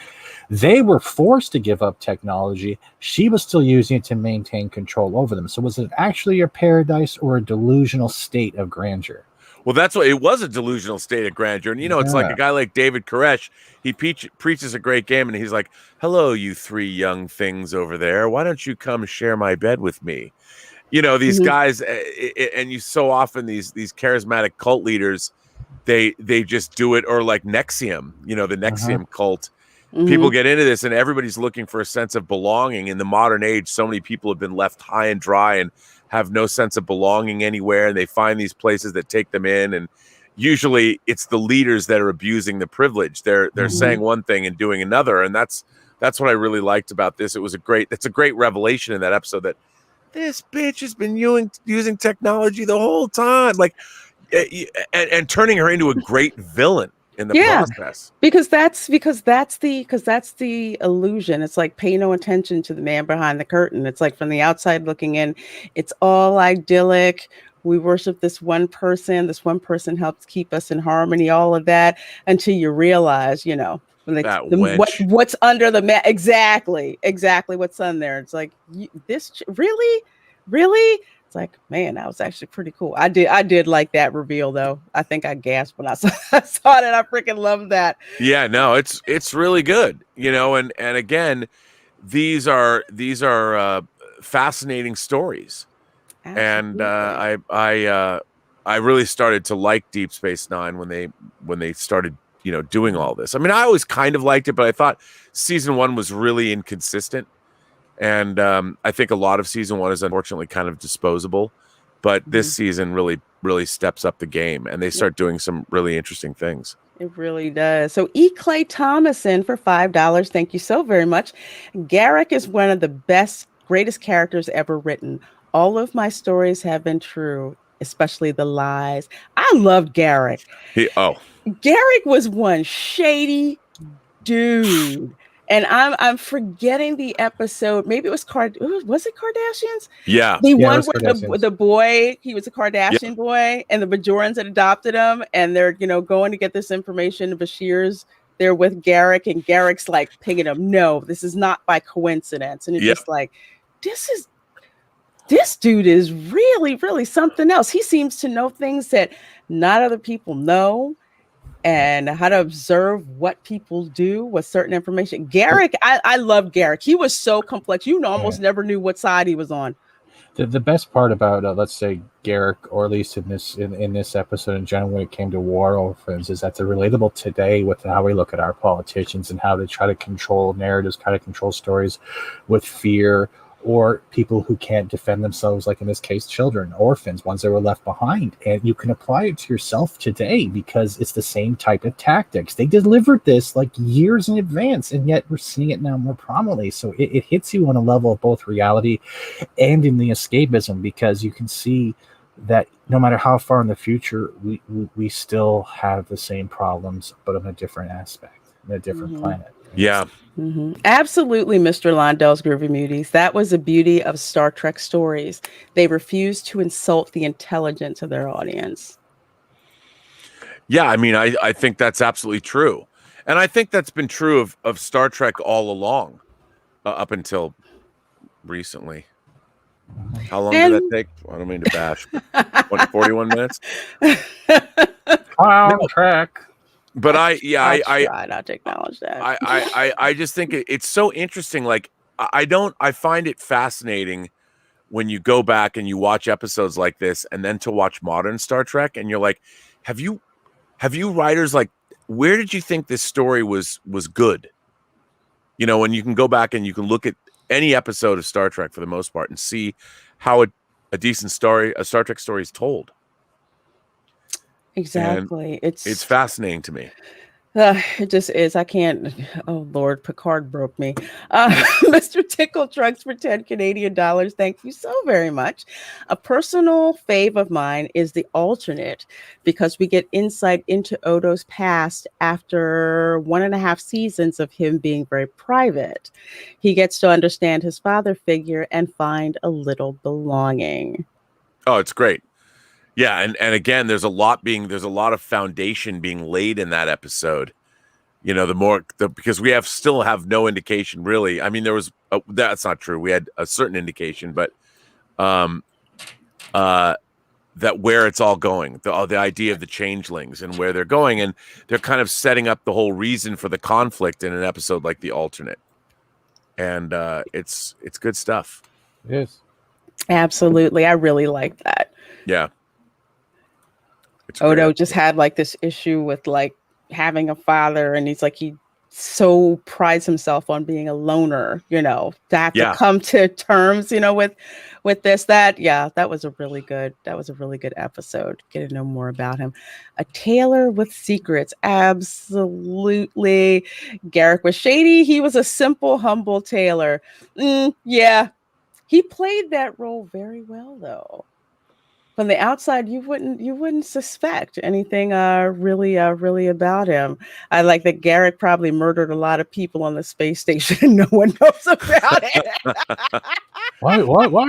They were forced to give up technology. She was still using it to maintain control over them. So was it actually a paradise or a delusional state of grandeur? Well, that's what it was, a delusional state of grandeur. And, it's like a guy like David Koresh. He preaches a great game, and he's like, hello, you three young things over there. Why don't you come share my bed with me? These guys, and you so often, these charismatic cult leaders, they just do it. Or like Nexium, the Nexium cult. People get into this, and everybody's looking for a sense of belonging. In the modern age, so many people have been left high and dry and have no sense of belonging anywhere, and they find these places that take them in, and usually it's the leaders that are abusing the privilege. They're saying one thing and doing another, and that's what I really liked about this. It's a great revelation in that episode that this bitch has been using technology the whole time, like, and turning her into a great villain in the process. Because that's the illusion. It's like, pay no attention to the man behind the curtain. It's like, from the outside looking in, it's all idyllic. We worship this one person. This one person helps keep us in harmony, all of that, until you realize, what's under the mat. Exactly what's on there. It's like, really? It's like, man, that was actually pretty cool. I did like that reveal, though. I think I gasped when I saw it. I freaking love that. Yeah, no, it's really good, and again, these are fascinating stories. Absolutely. And I really started to like Deep Space Nine when they started doing all this. I mean, I always kind of liked it, but I thought season 1 was really inconsistent. And I think a lot of season 1 is unfortunately kind of disposable, but this season really, really steps up the game, and they start doing some really interesting things. It really does. So E. Clay Thomason for $5. Thank you so very much. Garrick is one of the greatest characters ever written. All of my stories have been true, especially the lies. I loved Garrick. Garrick was one shady dude. And I'm forgetting the episode. Maybe it was was it Kardashians? Yeah. The one where the boy, he was a Kardashian boy, and the Bajorans had adopted him, and they're going to get this information. Bashir's there with Garrick, and Garrick's like pinging him. No, this is not by coincidence. And it's just like, this dude is really, really something else. He seems to know things that not other people know, and how to observe what people do with certain information. Garrick, I love Garrick. He was so complex. Almost never knew what side he was on. The best part about let's say Garrick, or at least in this episode in general, when it came to war orphans, is that they're relatable today with how we look at our politicians and how they try to control narratives, try to control stories with fear, or people who can't defend themselves, like in this case, children, orphans, ones that were left behind. And you can apply it to yourself today because it's the same type of tactics. They delivered this like years in advance, and yet we're seeing it now more prominently. So it hits you on a level of both reality and in the escapism, because you can see that no matter how far in the future, we still have the same problems, but on a different aspect, on a different planet. Yeah. Absolutely, Mr. Londell's Groovy Muties. That was the beauty of Star Trek stories. They refuse to insult the intelligence of their audience. Yeah, I mean, I think that's absolutely true. And I think that's been true of Star Trek all along, up until recently. How long did that take? I don't mean to bash. 41 minutes? Clown track. But I try not to acknowledge that. I just think it's so interesting. Like, I find it fascinating when you go back and you watch episodes like this, and then to watch modern Star Trek, and you're like, have you writers, like, where did you think this story was good? When you can go back and you can look at any episode of Star Trek for the most part and see how a decent story, a Star Trek story, is told. Exactly. And it's fascinating to me. It just is. I can't. Oh Lord, Picard broke me. Mr. Tickle Trucks for 10 Canadian dollars. Thank you so very much. A personal fave of mine is the alternate because we get insight into Odo's past after 1.5 seasons of him being very private. He gets to understand his father figure and find a little belonging. Oh, it's great. Yeah, and again, there's a lot of foundation being laid in that episode. You know, because we still have no indication really. I mean, that's not true. We had a certain indication, but that where it's all going, the idea of the changelings and where they're going, and they're kind of setting up the whole reason for the conflict in an episode like The Alternate. And it's good stuff. It is. Absolutely. I really like that. Yeah. Odo just had like this issue with like having a father, and he's like, he so prides himself on being a loner, you know, to have to come to terms, you know, with this, that was a really good episode. Get to know more about him. A tailor with secrets. Absolutely. Garrick was shady. He was a simple, humble tailor. Yeah. He played that role very well though. From the outside, you wouldn't suspect anything really about him. I like that Garrick probably murdered a lot of people on the space station and no one knows about it. Why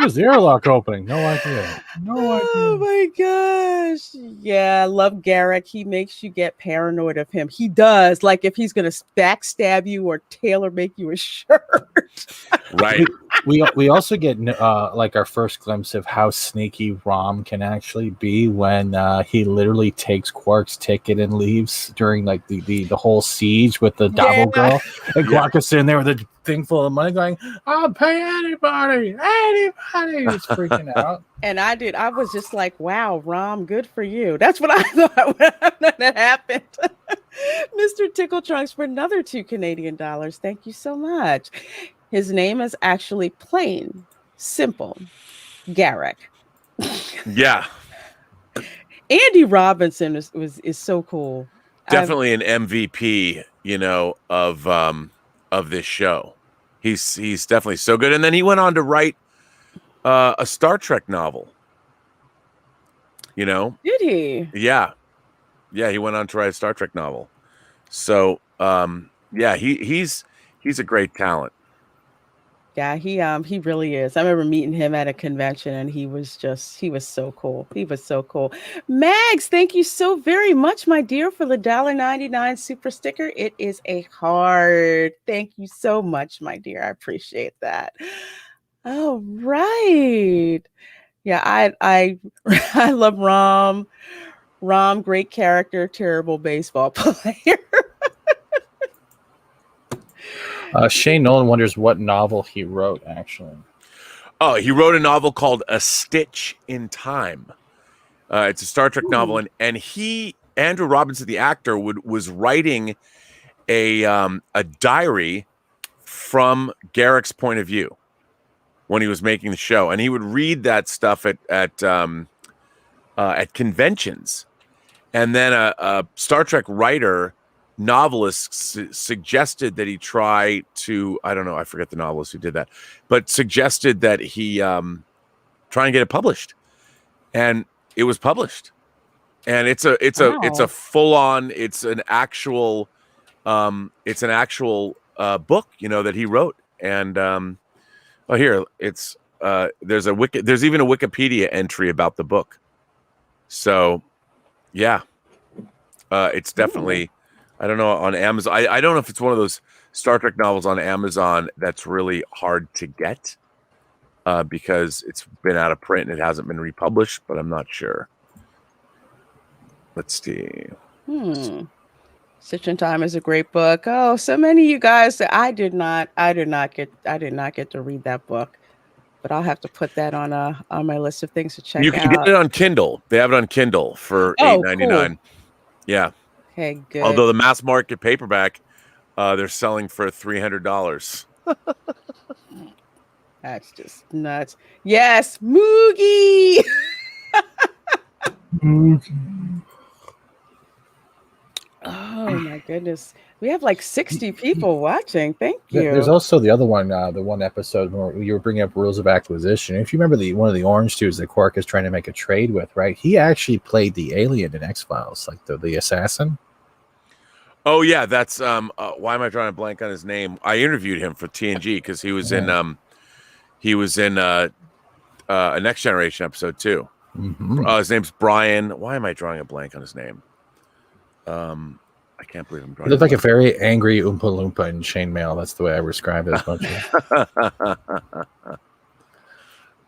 is the airlock opening? No idea. Oh my gosh. Yeah, I love Garrick. He makes you get paranoid of him. He does. Like if he's gonna backstab you or tailor make you a shirt. Right. We also get like our first glimpse of how sneaky Rom can actually be when he literally takes Quark's ticket and leaves during like the whole siege with the Dabo girl, and Quark is sitting there with a thing full of money going, I'll pay anybody. He's freaking out. And I was just like, wow, Rom, good for you. That's what I thought when that happened. Mr. Tickle Trunks for another 2 Canadian dollars. Thank you so much. His name is actually plain, simple, Garrick. Yeah. Andy Robinson is so cool. Definitely an MVP, you know, of this show. He's definitely so good. And then he went on to write a Star Trek novel. You know? Did he? Yeah. Yeah, he went on to write a Star Trek novel. So yeah, he's a great talent. Yeah, he really is. I remember meeting him at a convention and he was so cool. He was so cool. Mags, thank you so very much, my dear, for the $1.99 super sticker. It is a heart. Thank you so much, my dear. I appreciate that. All right. Yeah, I love Rom. Rom, great character, terrible baseball player. Shane Nolan wonders what novel he wrote, actually. Oh, he wrote a novel called A Stitch in Time. It's a Star Trek novel, and Andrew Robinson, the actor, was writing a diary from Garrick's point of view when he was making the show, and he would read that stuff at conventions, and then a Star Trek writer. Novelist suggested that he try to, I don't know, I forget the novelist who did that, but suggested that he try and get it published, and it was published, and it's a full on, it's an actual book, you know, that he wrote, and here it's there's even a Wikipedia entry about the book, so yeah, it's definitely. I don't know, on Amazon. I don't know if it's one of those Star Trek novels on Amazon that's really hard to get because it's been out of print and it hasn't been republished, but I'm not sure. Let's see. Stitch in Time is a great book. Oh, so many of you guys. I did not get to read that book, but I'll have to put that on my list of things to check out. You can get it on Kindle. They have it on Kindle for $8.99. Cool. Yeah. Okay, good. Although the mass market paperback, they're selling for $300. That's just nuts. Yes, Moogie. Oh my goodness. We have like 60 people watching. Thank There's you. also the other one, the one episode where you were bringing up rules of acquisition. If you remember one of the orange dudes that Quark is trying to make a trade with, right? He actually played the alien in X-Files, like the assassin. Oh yeah, that's why am I drawing a blank on his name? I interviewed him for TNG because he was in a Next Generation episode too. Mm-hmm. His name's Brian. Why am I drawing a blank on his name? I can't believe I'm drawing. He looked like a very angry Oompa Loompa in chainmail. That's the way I described it.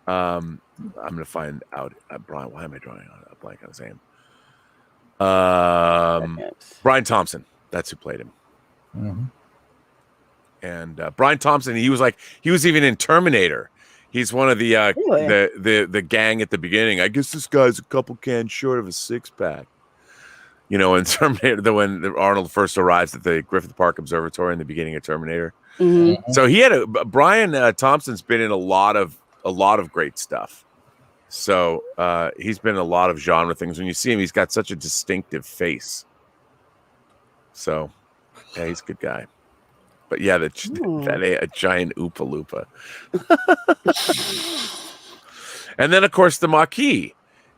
I'm gonna find out. Brian, why am I drawing a blank on his name? Brian Thompson. That's who played him. Mm-hmm. And Brian Thompson, he was even in Terminator. He's one of the Really? the gang at the beginning. I guess this guy's a couple cans short of a 6-pack. You know, in Terminator, when Arnold first arrives at the Griffith Park Observatory in the beginning of Terminator. Mm-hmm. So he had Brian Thompson's been in a lot of great stuff. So he's been in a lot of genre things. When you see him, he's got such a distinctive face. So yeah, he's a good guy. But yeah, a giant Oompa Loompa. And then of course the Maquis.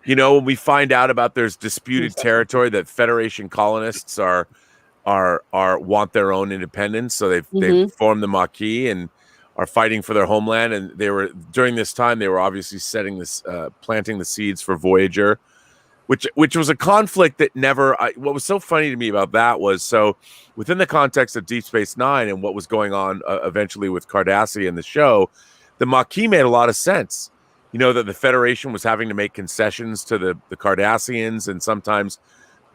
You know, when we find out about there's disputed territory that Federation colonists want their own independence, so they've formed the Maquis and are fighting for their homeland. And during this time they were obviously planting the seeds for Voyager, which was a conflict that never. What was so funny to me about that was, so within the context of Deep Space Nine and what was going on eventually with Cardassia in the show, the Maquis made a lot of sense. You know, that the Federation was having to make concessions to the Cardassians, and sometimes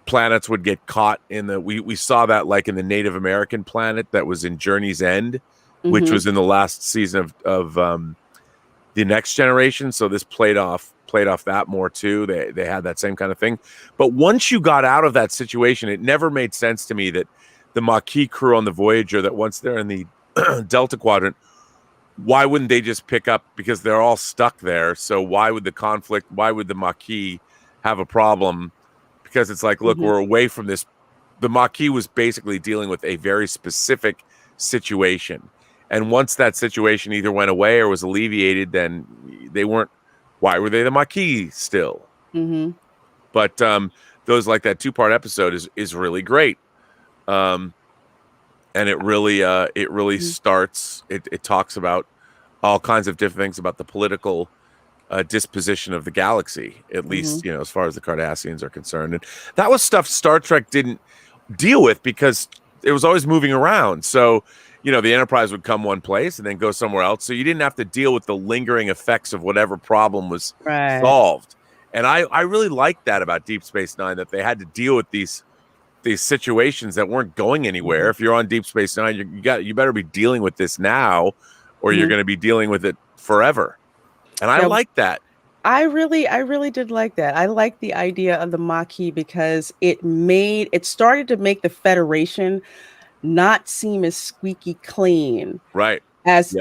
planets would get caught in we saw that like in the Native American planet that was in Journey's End, which was in the last season of the Next Generation. So this played off that more too. They had that same kind of thing. But once you got out of that situation, it never made sense to me that the Maquis crew on the Voyager, that once they're in the Delta Quadrant, why wouldn't they just pick up, because they're all stuck there? So why would the Maquis have a problem? Because it's like, look, we're away from this. The Maquis was basically dealing with a very specific situation. And once that situation either went away or was alleviated, then they weren't. Why were they the Maquis still? Mm-hmm. But those, like that 2-part episode is really great. And it really starts. It talks about all kinds of different things about the political disposition of the galaxy, at least you know, as far as the Cardassians are concerned. And that was stuff Star Trek didn't deal with because it was always moving around. So you know, the Enterprise would come one place and then go somewhere else, so you didn't have to deal with the lingering effects of whatever problem was solved. And I really liked that about Deep Space Nine, that they had to deal with these situations that weren't going anywhere. If you're on Deep Space Nine, you better be dealing with this now, or you're going to be dealing with it forever. And I like that. I really did like that. I like the idea of the Maquis because it started to make the Federation not seem as squeaky clean, right? As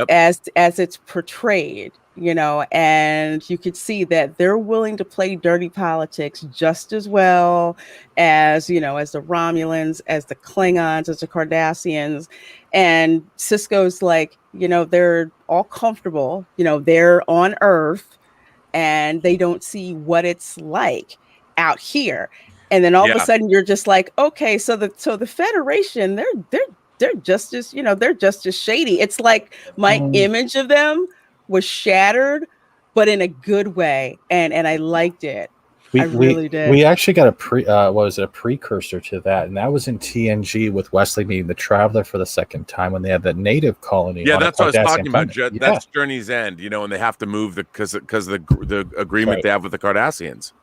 it's portrayed, you know, and you could see that they're willing to play dirty politics just as well as, you know, as the Romulans, as the Klingons, as the Cardassians. And Sisko's like, you know, they're all comfortable, you know, they're on Earth and they don't see what it's like out here. And then all of a sudden you're just like, okay, so the Federation, they're just as, you know, they're just as shady. It's like my image of them was shattered, but in a good way. And I liked it. I really did. We actually got a precursor to that, and that was in TNG with Wesley meeting the Traveler for the second time when they had that native colony. Yeah, that's what I was talking about. That's Journey's End, you know, and they have to move because of the agreement they have with the Cardassians.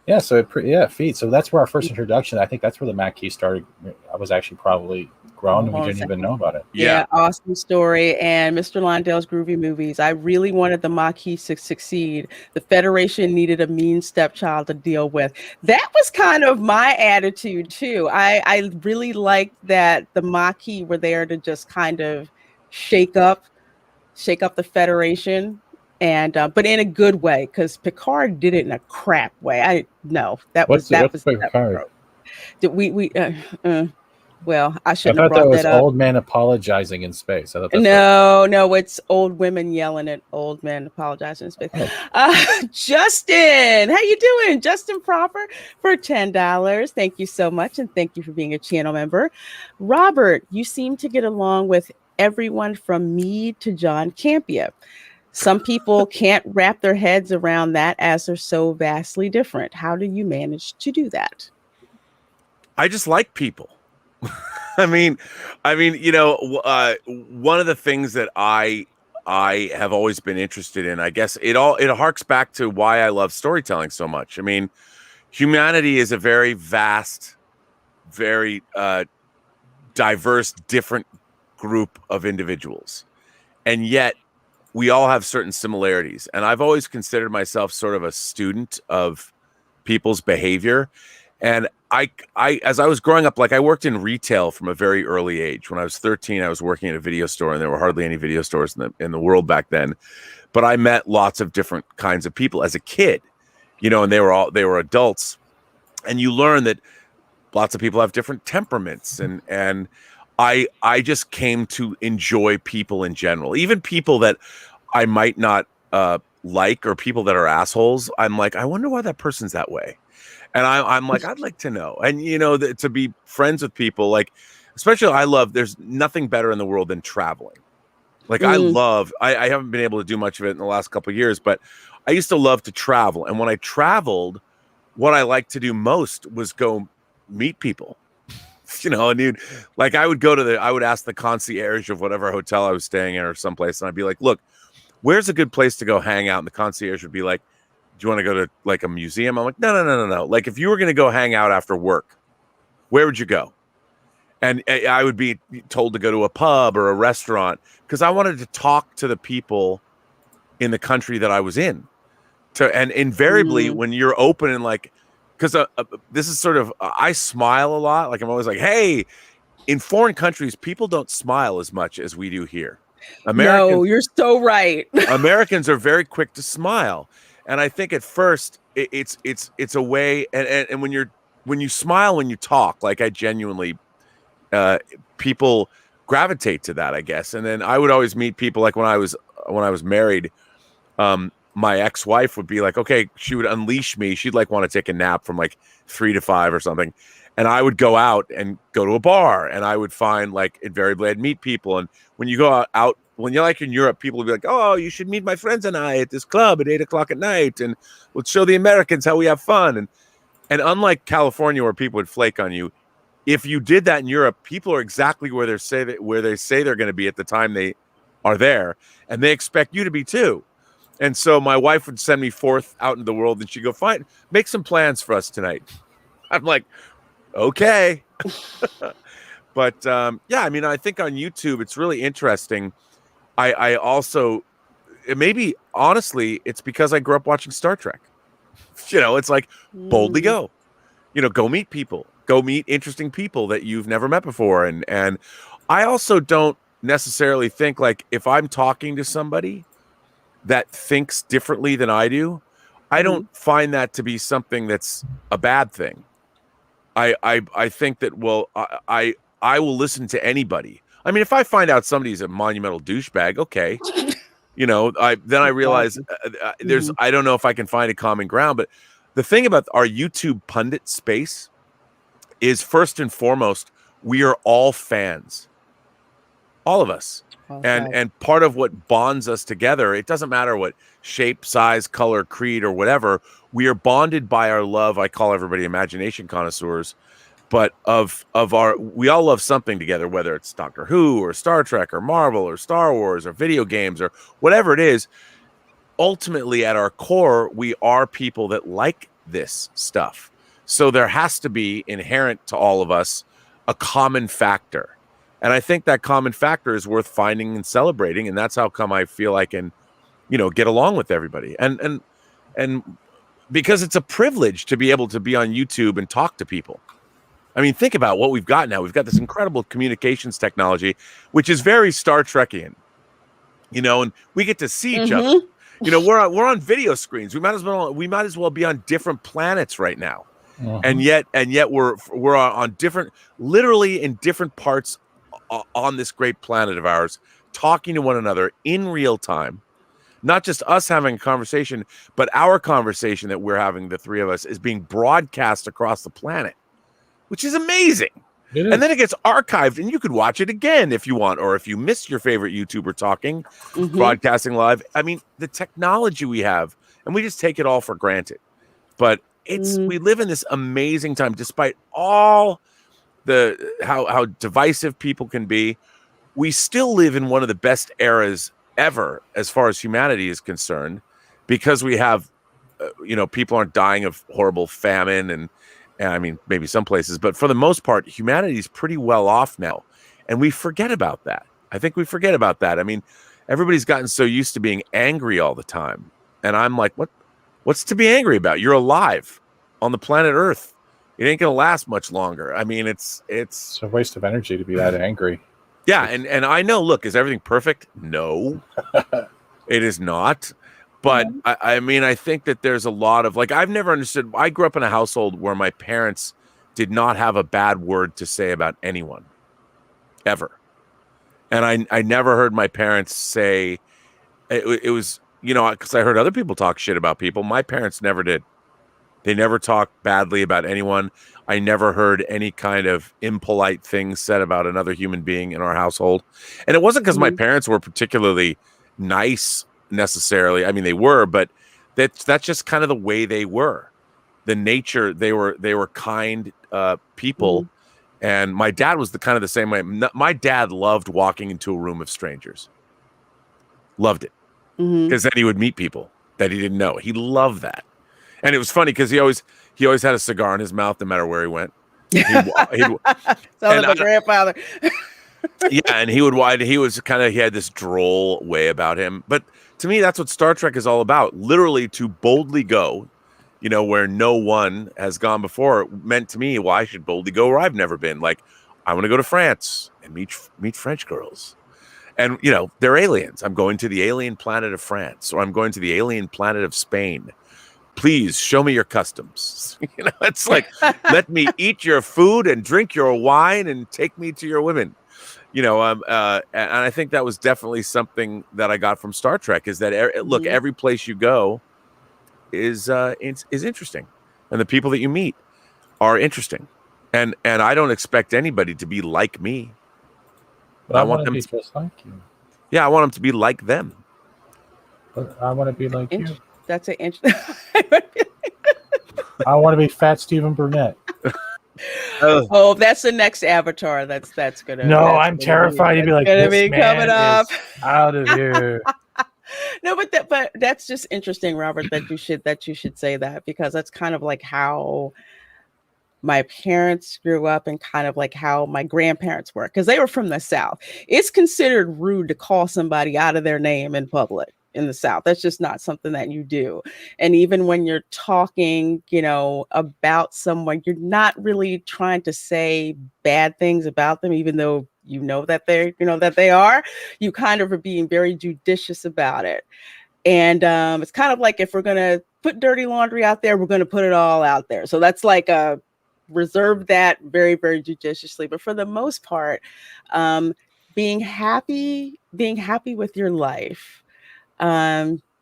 Yeah, so feet. So that's where our first introduction. I think that's where the Maquis started. I was actually probably grown and we didn't even know about it. Yeah, awesome story. And Mr. Londell's Groovy Movies. I really wanted the Maquis to succeed. The Federation needed a mean stepchild to deal with. That was kind of my attitude too. I really liked that the Maquis were there to just kind of shake up the Federation. And but in a good way, because Picard did it in a crap way. That was Picard? Did we well, I I shouldn't have thought that brought was that up. old men apologizing in space. I thought that's what. No, it's old women yelling at old men apologizing in space. Oh, Justin, how you doing? Justin Proper for $10. Thank you so much, and thank you for being a channel member. Robert, you seem to get along with everyone from me to John Campia. Some people can't wrap their heads around that as they're so vastly different. How do you manage to do that? I just like people. I mean, one of the things that I have always been interested in, I guess it harks back to why I love storytelling so much. I mean, humanity is a very vast, very diverse, different group of individuals, and yet we all have certain similarities. And I've always considered myself sort of a student of people's behavior. And I as I was growing up, like I worked in retail from a very early age. When I was 13, I was working at a video store, and there were hardly any video stores in the world back then. But I met lots of different kinds of people as a kid, and they were adults. And you learn that lots of people have different temperaments, and I just came to enjoy people in general, even people that I might not like, or people that are assholes. I'm like, I wonder why that person's that way. And I'm like, I'd like to know. And, to be friends with people, like, especially there's nothing better in the world than traveling. Like, I haven't been able to do much of it in the last couple of years, but I used to love to travel. And when I traveled, what I liked to do most was go meet people, and I would ask the concierge of whatever hotel I was staying in or someplace. And I'd be like, look, where's a good place to go hang out? And the concierge would be like, do you want to go to like a museum? I'm like, no. Like, if you were going to go hang out after work, where would you go? And I would be told to go to a pub or a restaurant, because I wanted to talk to the people in the country that I was in. And invariably, when you're open and like, because this is sort of, I smile a lot. Like, I'm always like, hey, in foreign countries, people don't smile as much as we do here. No, you're so right. Americans are very quick to smile. And I think at first it's a way, and when you smile when you talk, like I genuinely, people gravitate to that, I guess. And then I would always meet people, like when I was married, my ex-wife would be like, okay, she would unleash me. She'd like want to take a nap from like 3 to 5 or something. And I would go out and go to a bar, and I would find, like, invariably I'd meet people. And when you go out, when you're like in Europe, people will be like, oh, you should meet my friends and I at this club at 8:00 at night, and we'll show the Americans how we have fun. And unlike California, where people would flake on you, if you did that in Europe, people are exactly where they say they're going to be at the time they are there, and they expect you to be too. And so my wife would send me forth out into the world, and she'd go, make some plans for us tonight. I'm like, okay. But yeah, I mean, I think on YouTube it's really interesting. I also, maybe honestly, it's because I grew up watching Star Trek. It's like, boldly go, go meet people, go meet interesting people that you've never met before. And I also don't necessarily think, like, if I'm talking to somebody that thinks differently than I do, I don't find that to be something that's a bad thing. I think that, well, I will listen to anybody. I mean, if I find out somebody's a monumental douchebag, okay, then I realize I don't know if I can find a common ground. But the thing about our YouTube pundit space is, first and foremost, we are all fans, all of us. Okay. And part of what bonds us together, it doesn't matter what shape, size, color, creed, or whatever, we are bonded by our love. I call everybody imagination connoisseurs, but we all love something together, whether it's Doctor Who or Star Trek or Marvel or Star Wars or video games or whatever it is. Ultimately, at our core, we are people that like this stuff. So there has to be inherent to all of us a common factor. And I think that common factor is worth finding and celebrating. And that's how come I feel I can, get along with everybody. And because it's a privilege to be able to be on YouTube and talk to people. I mean, think about what we've got now. We've got this incredible communications technology, which is very Star Trekian, and we get to see each other. We're on video screens. We might as well be on different planets right now. and yet we're on different, literally in different parts on this great planet of ours, talking to one another in real time. Not just us having a conversation, but our conversation that we're having, the three of us, is being broadcast across the planet, which is amazing. And then it gets archived, and you could watch it again if you want, or if you miss your favorite YouTuber talking, broadcasting live. I mean, the technology we have, and we just take it all for granted. But we live in this amazing time, despite all the how divisive people can be. We still live in one of the best eras ever as far as humanity is concerned, because we have people aren't dying of horrible famine, and I mean, maybe some places, but for the most part, humanity is pretty well off now, and we forget about that. I think we forget about that. I mean, everybody's gotten so used to being angry all the time, and I'm like, what's to be angry about? You're alive on the planet Earth. It ain't gonna last much longer. I mean, it's a waste of energy to be that angry. Yeah, and I know, look, is everything perfect? No, it is not. But I mean, I think that there's a lot of, like, I've never understood. I grew up in a household where my parents did not have a bad word to say about anyone, ever. And I never heard my parents say, it was, because I heard other people talk shit about people. My parents never did. They never talked badly about anyone. I never heard any kind of impolite things said about another human being in our household. And it wasn't because my parents were particularly nice necessarily. I mean, they were, but that's just kind of the way they were. The nature, they were kind people. And my dad was the same way. My dad loved walking into a room of strangers. Loved it. Because then he would meet people that he didn't know. He loved that. And it was funny because he always had a cigar in his mouth no matter where he went. Sounds like my grandfather. Yeah, and he had this droll way about him. But to me, that's what Star Trek is all about. Literally, to boldly go, where no one has gone before, meant to me, well, I should boldly go where I've never been. Like, I want to go to France and meet French girls. And, they're aliens. I'm going to the alien planet of France, or I'm going to the alien planet of Spain. Please show me your customs. It's like, let me eat your food and drink your wine and take me to your women. And I think that was definitely something that I got from Star Trek, is that look, every place you go is interesting, and the people that you meet are interesting, and I don't expect anybody to be like me. But I want them to be just like you. Yeah, I want them to be like them. But I want to be like you. That's an interesting. I want to be Fat Stephen Burnett. Oh, that's the next avatar. That's gonna. No, I'm terrified to be like, gonna this be man coming up out of here. No, but that's just interesting, Robert, that you should say that, because that's kind of like how my parents grew up and kind of like how my grandparents were, because they were from the South. It's considered rude to call somebody out of their name in public in the South. That's just not something that you do. And even when you're talking, about someone, you're not really trying to say bad things about them, even though that they are. You kind of are being very judicious about it. And it's kind of like, if we're going to put dirty laundry out there, we're going to put it all out there. So that's like reserve that very, very judiciously. But for the most part, being happy with your life.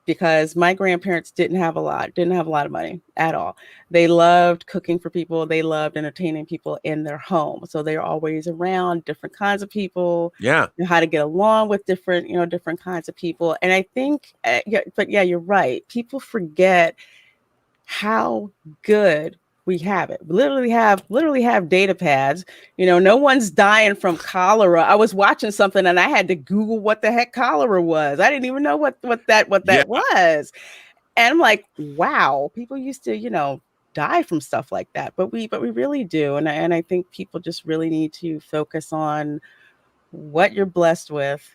Because my grandparents didn't have a lot of money at all. They loved cooking for people. They loved entertaining people in their home. So they're always around different kinds of people. Yeah. How to get along with different kinds of people. And I think, you're right. People forget how good we have it. Literally have data pads. No one's dying from cholera. I was watching something and I had to Google what the heck cholera was. I didn't even know what that was. And I'm like, wow, people used to, die from stuff like that. But we really do. And I think people just really need to focus on what you're blessed with,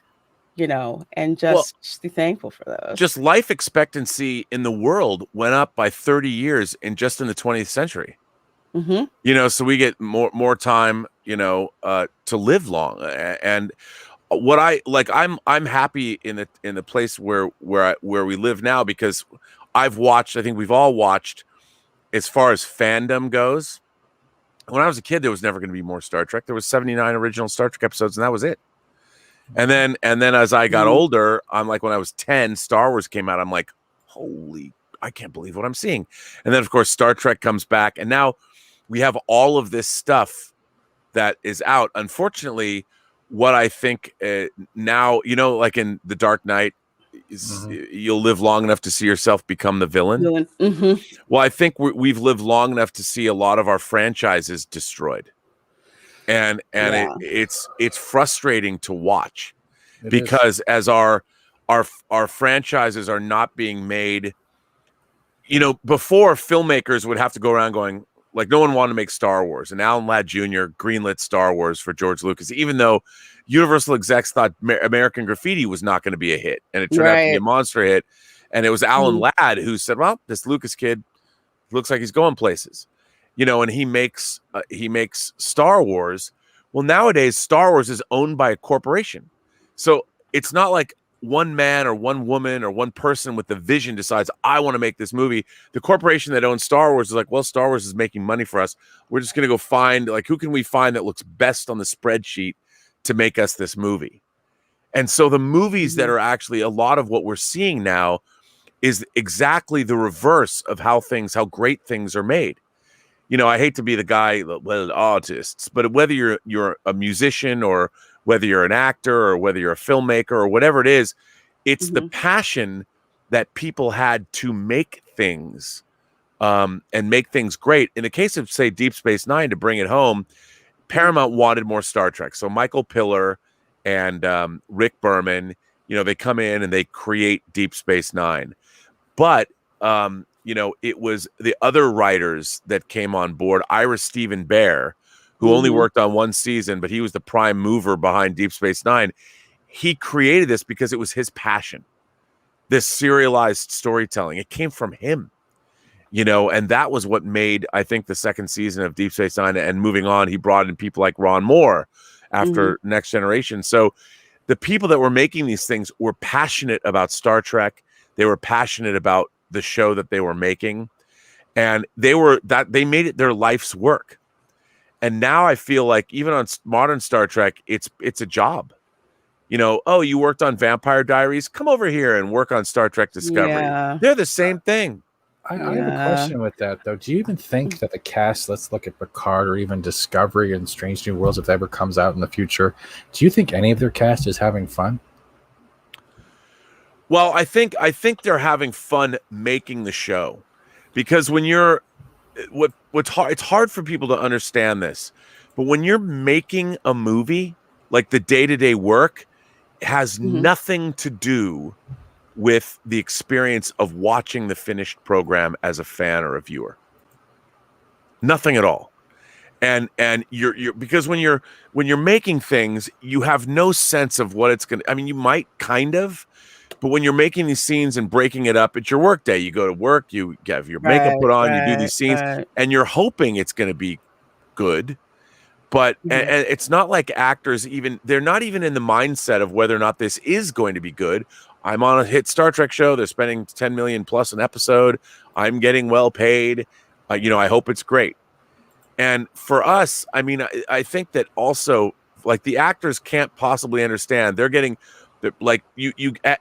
and just be thankful for those. Just life expectancy in the world went up by 30 years in the 20th century. So we get more time, to live long. And what I'm happy in the place where we live now, because I think we've all watched as far as fandom goes, when I was a kid, there was never going to be more Star Trek. There was 79 original Star Trek episodes, and that was it. And then as I got older, I'm like, when I was 10, Star Wars came out. I'm like, holy, I can't believe what I'm seeing. And then, of course, Star Trek comes back, and now we have all of this stuff that is out. Unfortunately, what I think now, like in The Dark Knight, you'll live long enough to see yourself become the villain. Well, I think we've lived long enough to see a lot of our franchises destroyed, and it's frustrating to watch because as our franchises are not being made. Before, filmmakers would have to go around going, like, no one wanted to make Star Wars, and Alan Ladd Jr. greenlit Star Wars for George Lucas, even though Universal execs thought American Graffiti was not going to be a hit, and it turned out to be a monster hit. And it was Alan Ladd who said, well, this Lucas kid looks like he's going places, and he makes Star Wars. Well, nowadays, Star Wars is owned by a corporation. So it's not like one man or one woman or one person with the vision decides, I want to make this movie. The corporation that owns Star Wars is like, well, Star Wars is making money for us. We're just going to go find, like, who can we find that looks best on the spreadsheet to make us this movie? And so the movies that are actually a lot of what we're seeing now is exactly the reverse of how great things are made. I hate to be the guy, well, artists, but whether you're a musician or whether you're an actor or whether you're a filmmaker or whatever it is, it's the passion that people had to make things and make things great. In the case of, say, Deep Space Nine, to bring it home, Paramount wanted more Star Trek. So Michael Piller and Rick Berman, they come in and they create Deep Space Nine. But, it was the other writers that came on board, Ira Stephen Bear, who only worked on one season, but he was the prime mover behind Deep Space Nine. He created this because it was his passion, this serialized storytelling. It came from him, and that was what made, I think, the second season of Deep Space Nine. And moving on, he brought in people like Ron Moore after Next Generation. So the people that were making these things were passionate about Star Trek. They were passionate about the show that they were making, and they made it their life's work. And now I feel like even on modern Star Trek, it's a job. Oh, you worked on Vampire Diaries? Come over here and work on Star Trek Discovery. Yeah. They're the same thing. I have a question with that, though. Do you even think that the cast, let's look at Picard or even Discovery and Strange New Worlds, if it ever comes out in the future, do you think any of their cast is having fun? Well, I think they're having fun making the show, because when you're what's hard, it's hard for people to understand this, but when you're making a movie, like, the day-to-day work has nothing to do with the experience of watching the finished program as a fan or a viewer. Nothing at all. And you're because when you're making things, you have no sense of what it's going to, I mean, you might kind of, but when you're making these scenes and breaking it up, it's your work day. You go to work, you have your makeup put on, you do these scenes, and you're hoping it's going to be good. But and it's not like actors they're not even in the mindset of whether or not this is going to be good. I'm on a hit Star Trek show. They're spending $10 million plus an episode. I'm getting well paid. I hope it's great. And for us, I mean, I think that also, like, the actors can't possibly understand. They're getting, like,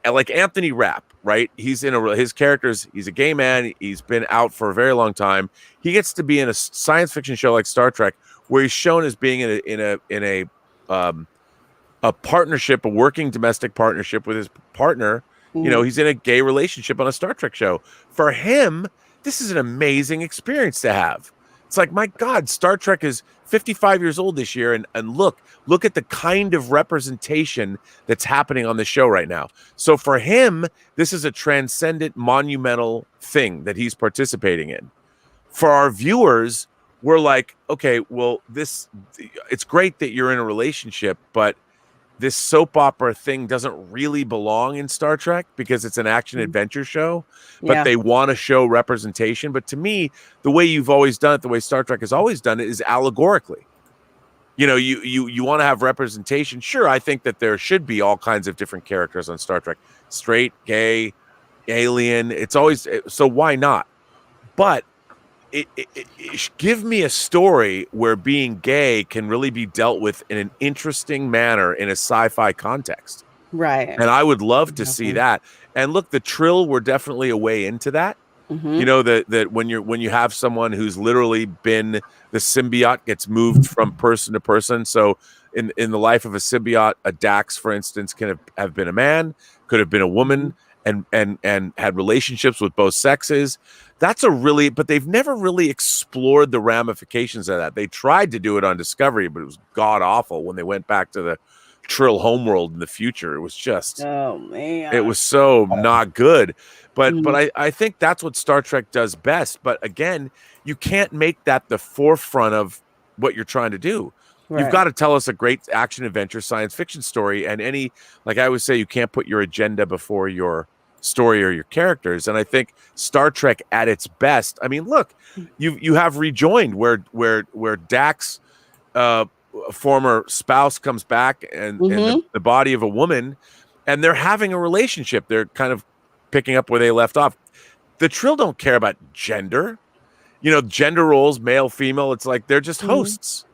like Anthony Rapp, right? He's his characters. He's a gay man. He's been out for a very long time. He gets to be in a science fiction show like Star Trek, where he's shown as being in a partnership, a working domestic partnership with his partner. He's in a gay relationship on a Star Trek show. For him, this is an amazing experience to have. It's like, my God, Star Trek is 55 years old this year, and look at the kind of representation that's happening on the show right now. So for him, this is a transcendent, monumental thing that he's participating in. For our viewers, we're like, okay, well, it's great that you're in a relationship, but this soap opera thing doesn't really belong in Star Trek because it's an action adventure show, but they want to show representation. But to me, the way you've always done it, the way Star Trek has always done it, is allegorically. You want to have representation. Sure, I think that there should be all kinds of different characters on Star Trek, straight, gay, alien. It's always, so why not? But give me a story where being gay can really be dealt with in an interesting manner in a sci-fi context. Right. And I would love to see that. And look, the Trill were definitely a way into that. You know, that when you have someone who's literally been the symbiote gets moved from person to person. So in the life of a symbiote, a Dax, for instance, can have been a man, could have been a woman, and had relationships with both sexes. But they've never really explored the ramifications of that. They tried to do it on Discovery, but it was god awful when they went back to the Trill homeworld in the future. It was just, oh man, it was so not good. But I think that's what Star Trek does best. But again, you can't make that the forefront of what you're trying to do. Right. You've got to tell us a great action adventure science fiction story, and like I always say, you can't put your agenda before your story or your characters. And I think Star Trek at its best, I mean, look, you have Rejoined where Dax former spouse comes back and in the body of a woman, and they're having a relationship. They're kind of picking up where they left off. The Trill don't care about gender, gender roles, male, female. It's like they're just hosts,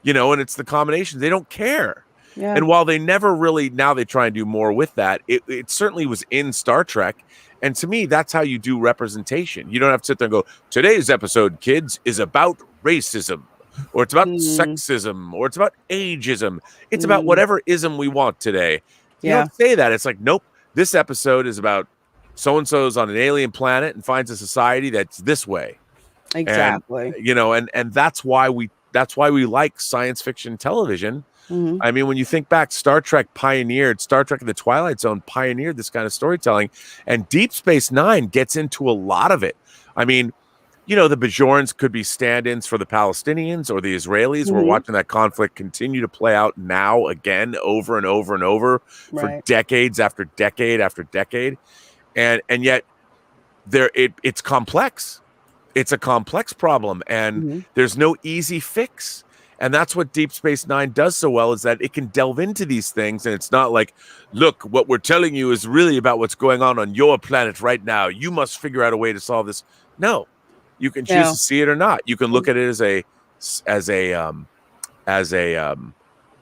and it's the combination. They don't care. Yeah. And while they never really, now they try and do more with that, it certainly was in Star Trek. And to me, that's how you do representation. You don't have to sit there and go, today's episode, kids, is about racism, or it's about sexism, or it's about ageism. It's about whatever ism we want today. You don't say that. It's like, nope, this episode is about so-and-so's on an alien planet and finds a society that's this way. Exactly. And that's why we like science fiction television. I mean, when you think back, Star Trek and the Twilight Zone pioneered this kind of storytelling, and Deep Space Nine gets into a lot of it. I mean, the Bajorans could be stand-ins for the Palestinians or the Israelis. We're watching that conflict continue to play out now again, over and over and over for decades after decade after decade. And yet it's complex. It's a complex problem, and there's no easy fix. And that's what Deep Space Nine does so well, is that it can delve into these things. And it's not like, look, what we're telling you is really about what's going on your planet right now. You must figure out a way to solve this. No, you can choose to see it or not. You can look at it as a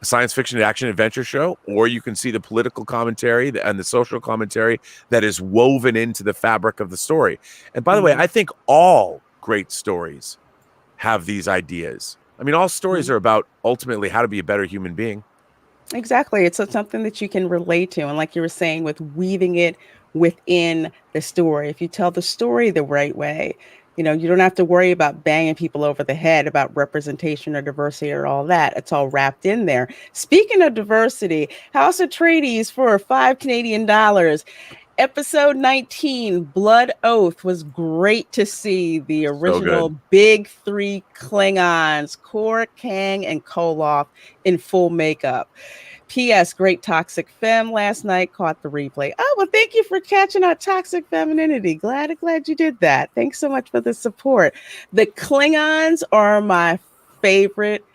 science fiction action adventure show, or you can see the political commentary and the social commentary that is woven into the fabric of the story. And by the way, I think all great stories have these ideas. I mean, all stories are about ultimately how to be a better human being. Exactly. It's something that you can relate to. And like you were saying, with weaving it within the story, if you tell the story the right way, you don't have to worry about banging people over the head about representation or diversity or all that. It's all wrapped in there. Speaking of diversity, House Atreides for $5 Canadian. Episode 19, Blood Oath, was great to see the original big three Klingons, Kor, Kang, and Koloth, in full makeup. P.S. Great Toxic Femme last night. Caught the replay. Oh, well, thank you for catching our toxic femininity. Glad you did that. Thanks so much for the support. The Klingons are my favorite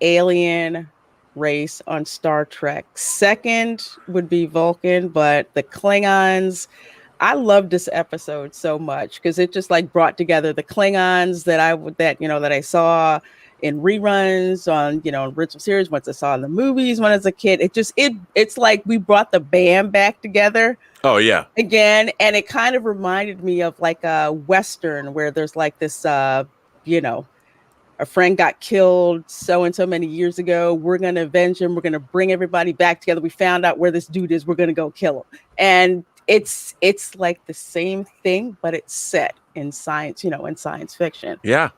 alien race on Star Trek. Second would be Vulcan, but the Klingons, I love this episode so much because it just like brought together the Klingons that I saw in reruns on original series, once I saw in the movies when I was a kid. It's like we brought the band back together. Oh yeah, again, and it kind of reminded me of like a Western where there's like this a friend got killed so and so many years ago. We're going to avenge him. We're going to bring everybody back together. We found out where this dude is. We're going to go kill him. And it's like the same thing, but it's set in science, in science fiction. Yeah.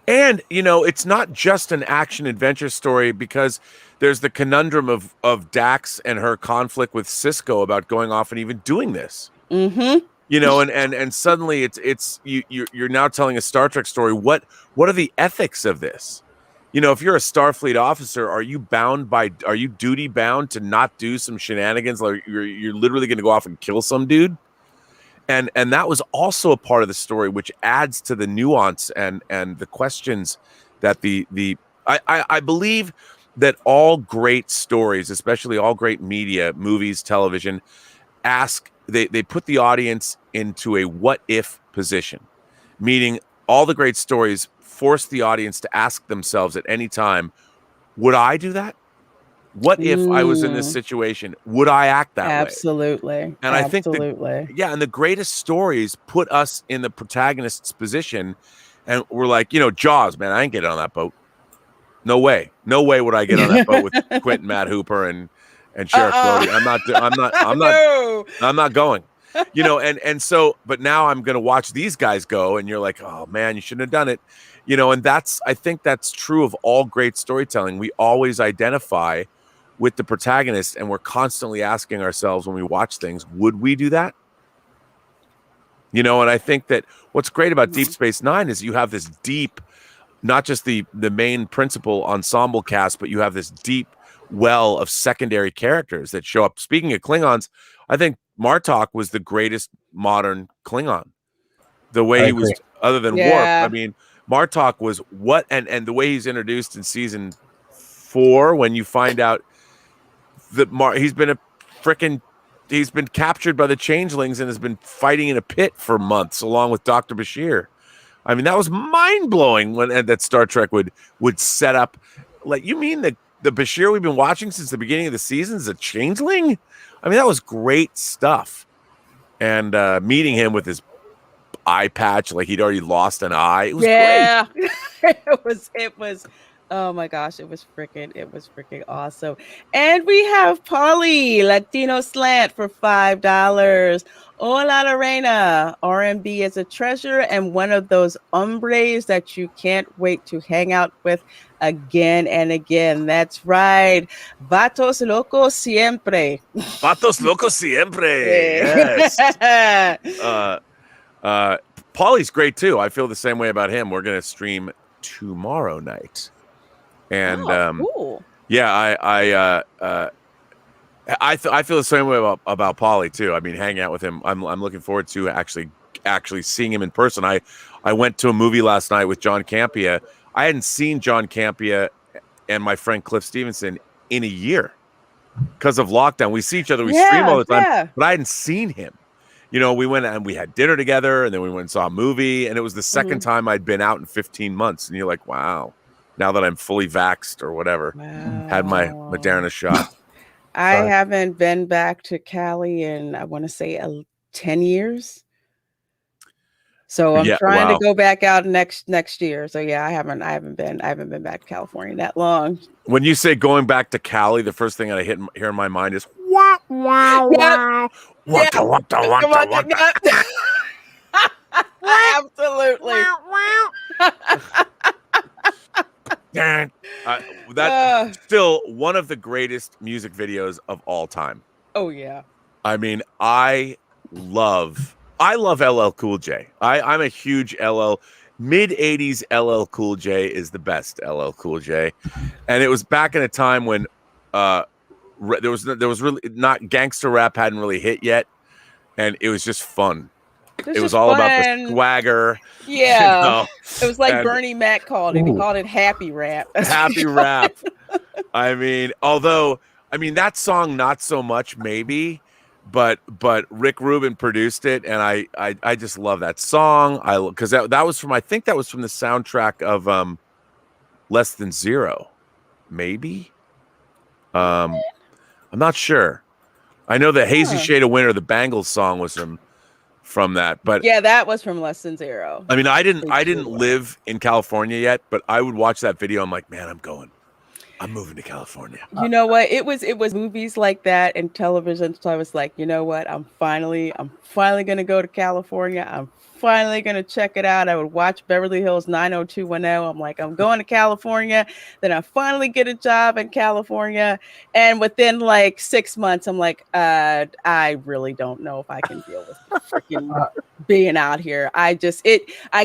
And, it's not just an action adventure story, because there's the conundrum of Dax and her conflict with Cisco about going off and even doing this. Mm-hmm. And suddenly you're now telling a Star Trek story. What are the ethics of this? If you're a Starfleet officer, are you duty bound to not do some shenanigans? Like you're literally going to go off and kill some dude? And that was also a part of the story, which adds to the nuance and the questions that I believe that all great stories, especially all great media, movies, television, they put the audience into a what if position, meaning all the great stories force the audience to ask themselves at any time, would I do that? What if I was in this situation? Would I act that way? Absolutely. And I think Absolutely. and the greatest stories put us in the protagonist's position, and we're like, Jaws, man, I ain't getting on that boat. No way would I get on that boat with Quentin, Matt Hooper, and Sheriff Brody. I'm not going. And so, but now I'm going to watch these guys go, and you're like, oh man, you shouldn't have done it. And I think that's true of all great storytelling. We always identify with the protagonist, and we're constantly asking ourselves when we watch things, would we do that? And I think that what's great about Deep Space Nine is you have this deep, not just the main principal ensemble cast, but you have this deep well of secondary characters that show up. Speaking of Klingons, I think Martok was the greatest modern Klingon. The way he was, other than Worf. I mean, Martok was and the way he's introduced in season 4, when you find out that he's been captured by the changelings and has been fighting in a pit for months along with Dr. Bashir. I mean, that was mind-blowing that Star Trek would set up. Like, you mean the Bashir we've been watching since the beginning of the season is a changeling? I mean, that was great stuff. And meeting him with his eye patch, like he'd already lost an eye. It was great. it was oh my gosh, it was freaking awesome. And we have Polly Latino Slant for $5. Hola, Reina. R&B is a treasure and one of those hombres that you can't wait to hang out with again and again. That's right. Vatos locos siempre. Vatos locos siempre. Yes. Paulie's great too. I feel the same way about him. We're going to stream tomorrow night. And cool. Yeah, I feel the same way about Paulie too. I mean, hanging out with him, I'm looking forward to actually seeing him in person. I went to a movie last night with John Campea. I hadn't seen John Campea and my friend Cliff Stevenson in a year because of lockdown. We see each other, we stream all the time, but I hadn't seen him. We went and we had dinner together, and then we went and saw a movie, and it was the second time I'd been out in 15 months. And you're like, wow. Now that I'm fully vaxxed or whatever, had my Moderna shot. I haven't been back to Cali in, I want to say 10 years. So I'm trying to go back out next year. So yeah, I haven't been back to California that long. When you say going back to Cali, the first thing that I hear in my mind is wah wah wah. Waka waka waka waka. Absolutely. That's still one of the greatest music videos of all time. Oh yeah. I mean, I love LL Cool J. I'm a huge mid 80s LL Cool J is the best LL Cool J. And it was back in a time when there was really not gangster rap hadn't really hit yet, and it was just fun. It was all about the swagger. Yeah. It was like Bernie Mac called it. He called it happy rap. Happy rap. I mean, that song, not so much, maybe, but Rick Rubin produced it, and I just love that song. Because that was from, I think that was from the soundtrack of Less Than Zero, maybe. I'm not sure. I know the Hazy Shade of Winter, the Bangles song, was from that, but yeah, that was from Less Than Zero. I mean, I didn't live in California yet, but I would watch that video. I'm like, man, I'm moving to California. You know what? It was movies like that and television. So I was like, you know what? I'm finally going to go to California. I'm finally going to check it out. I would watch Beverly Hills 90210. I'm like, I'm going to California. Then I finally get a job in California. And within like 6 months, I'm like, I really don't know if I can deal with freaking being out here. I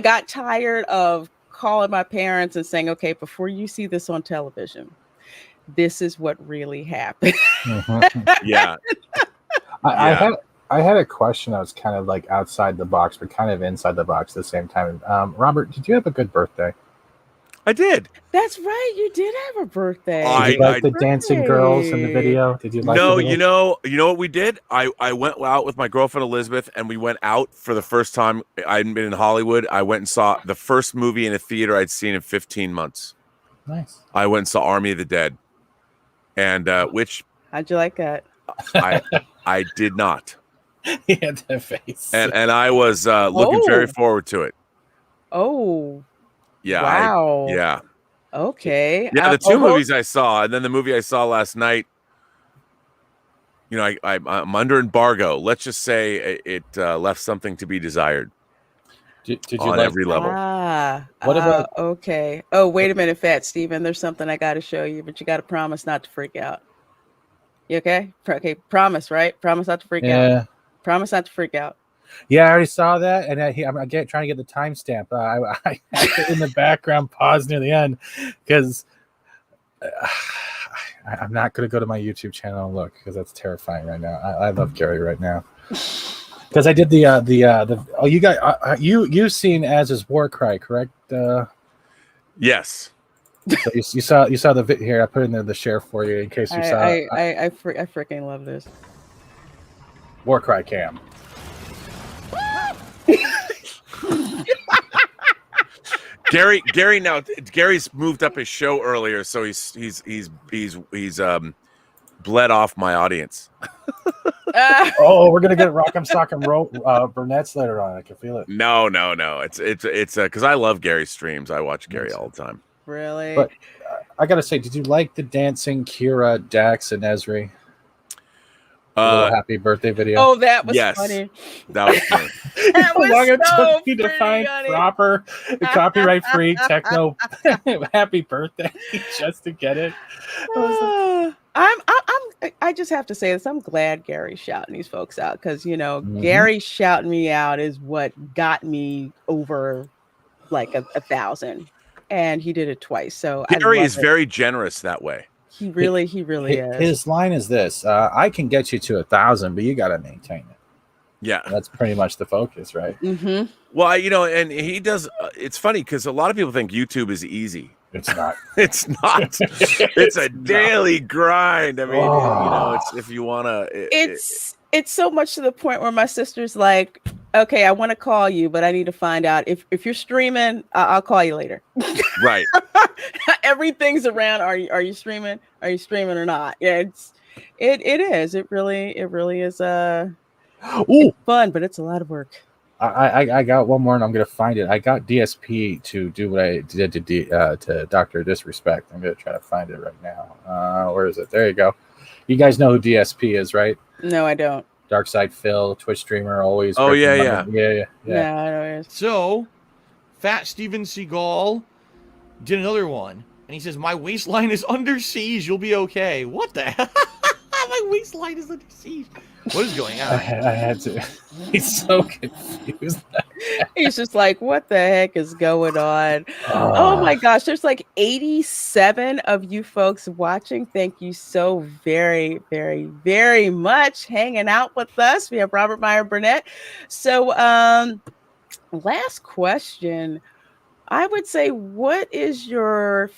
got tired of calling my parents and saying, okay, before you see this on television, this is what really happened. Yeah. I had a question that was kind of like outside the box, but kind of inside the box at the same time. Robert, did you have a good birthday? I did. That's right. You did have a birthday. Did you like the dancing girls in the video? Did you like No, the video? you know what we did? I went out with my girlfriend Elizabeth, and we went out for the first time. I hadn't been in Hollywood. I went and saw the first movie in a theater I'd seen in 15 months. Nice. I went and saw Army of the Dead, and which How'd you like that? I did not. He had that face. And I was looking very forward to it. Oh. Yeah. Wow. Yeah. Okay. Yeah, the two movies I saw, and then the movie I saw last night. You know, I'm under embargo. Let's just say it left something to be desired. Did you on like every level? What about? Okay. Oh, wait a minute, Fat Steven. There's something I got to show you, but you got to promise not to freak out. You okay? Okay. Promise, right? Promise not to freak out. Promise not to freak out. Yeah, I already saw that, and I'm trying to get the timestamp. I had it in the background, pause near the end, because I'm not going to go to my YouTube channel and look, because that's terrifying right now. I love Gary right now, because I did the oh, you got you've seen Az's War Cry, correct? Yes. So you saw the video here. I put in there the share for you in case you saw. I freaking love this. War Cry cam. Gary's moved up his show earlier, so he's bled off my audience. Oh, we're gonna get Rock'em Sock'em Burnett's later on. I can feel it. No. It's because I love Gary's streams. I watch Gary all the time. Really? But I gotta say, did you like the dancing Kira, Dax, and Esri? Happy birthday video. Oh, that was funny. That was funny. That was How long it so took me to find funny. proper copyright-free techno happy birthday just to get it. I just have to say this. I'm glad Gary's shouting these folks out, because Gary shouting me out is what got me over like 1,000, and he did it twice. So Gary is very generous that way. He really is. His line is this: "I can get you to 1,000, but you got to maintain it." Yeah, and that's pretty much the focus, right? Mm-hmm. Well, and he does. It's funny because a lot of people think YouTube is easy. It's not. It's not. It's a daily grind. I mean, it's if you want to. It's so much to the point where my sister's like, "Okay, I want to call you, but I need to find out if you're streaming. I'll call you later." Right. Everything's around. Are you streaming? Are you streaming or not? Yeah, it is. It really is. It's fun, but it's a lot of work. I got one more, and I'm gonna find it. I got DSP to do what I did to Dr. Disrespect. I'm gonna try to find it right now. Where is it? There you go. You guys know who DSP is, right? No, I don't. Darkside Phil, Twitch streamer, always. Oh yeah. Yeah, I know it is. So, Fat Steven Seagal did another one, and he says, "My waistline is under siege. You'll be okay." What the hell? My waistline is under siege. What is going on? I had to. He's so confused. He's just like, what the heck is going on? Oh my gosh, there's like 87 of you folks watching. Thank you so very, very, very much hanging out with us. We have Robert Meyer Burnett. So last question. I would say, what is your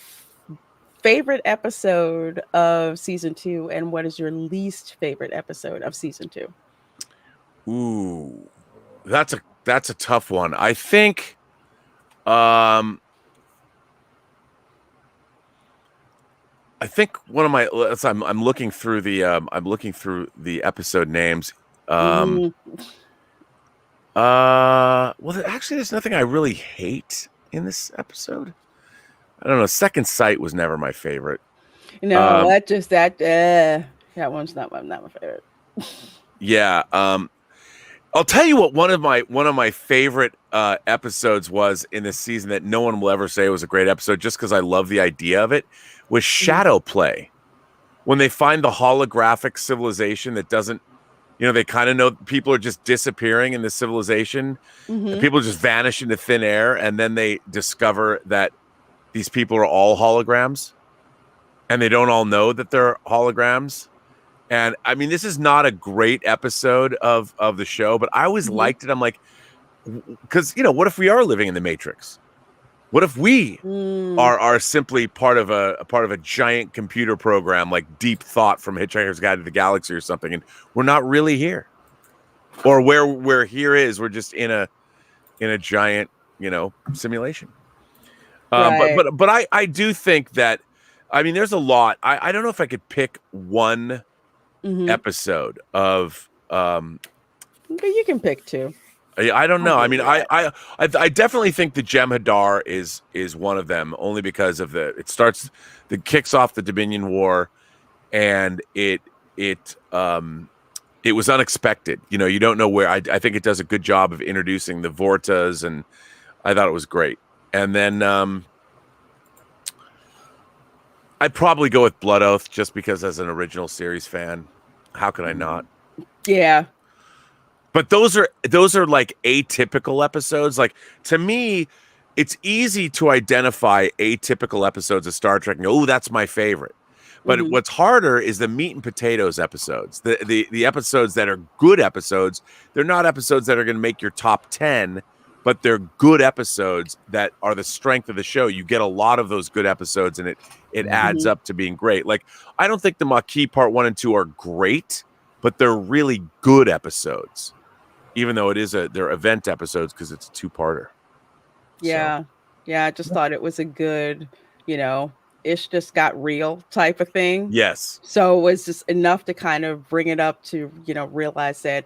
favorite episode of season 2, and what is your least favorite episode of season 2? Ooh, that's a tough one. I think one of my I'm looking through the episode names. Well, actually there's nothing I really hate in this episode. I don't know. Second Sight was never my favorite. No, that one's not my favorite. Yeah. I'll tell you what one of my favorite episodes was in this season that no one will ever say was a great episode, just because I love the idea of it, was Shadow Play. When they find the holographic civilization that doesn't, they kind of know people are just disappearing in the civilization. And people just vanish into thin air, and then they discover that these people are all holograms, and they don't all know that they're holograms. And I mean, this is not a great episode of the show, but I always liked it. I'm like, because what if we are living in the Matrix? What if we Mm. are simply part of a giant computer program like Deep Thought from Hitchhiker's Guide to the Galaxy or something, and we're not really here, or where here is, we're just in a giant simulation. Right. But I do think that, I mean, there's a lot. I don't know if I could pick one episode of But you can pick two. I don't know. I mean, Yeah. I definitely think the Jem'Hadar is one of them, only because of it kicks off the Dominion War, and it was unexpected. You don't know where. I think it does a good job of introducing the Vortas, and I thought it was great. And then I'd probably go with Blood Oath, just because as an original series fan, how could I not? Yeah. But those are like atypical episodes. Like, to me, it's easy to identify atypical episodes of Star Trek and go, "Oh, that's my favorite." But what's harder is the meat and potatoes episodes. The episodes that are good episodes. They're not episodes that are going to make your top 10, but they're good episodes that are the strength of the show. You get a lot of those good episodes, and it adds up to being great. Like, I don't think the Maquis Part 1 and 2 are great, but they're really good episodes. Even though they're event episodes, because it's a two-parter. Yeah. So. Yeah. I just thought it was a good, ish just got real type of thing. Yes. So it was just enough to kind of bring it up to, realize that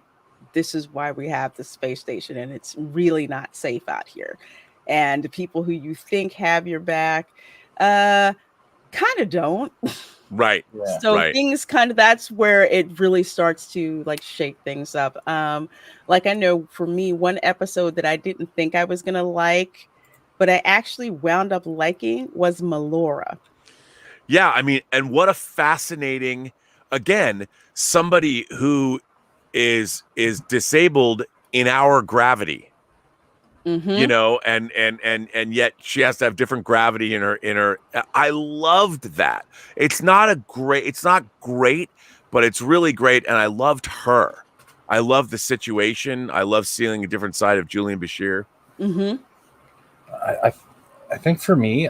this is why we have the space station, and it's really not safe out here. And the people who you think have your back, kind of don't. Right. Yeah. So right. things that's where it really starts to shake things up. Like, I know for me, one episode that I didn't think I was gonna like, but I actually wound up liking, was Melora. Yeah, I mean, and what a fascinating, again, somebody who is disabled in our gravity. And yet she has to have different gravity in her. I loved that. It's not great, but it's really great. And I loved her. I love the situation. I love seeing a different side of Julian Bashir. I think for me,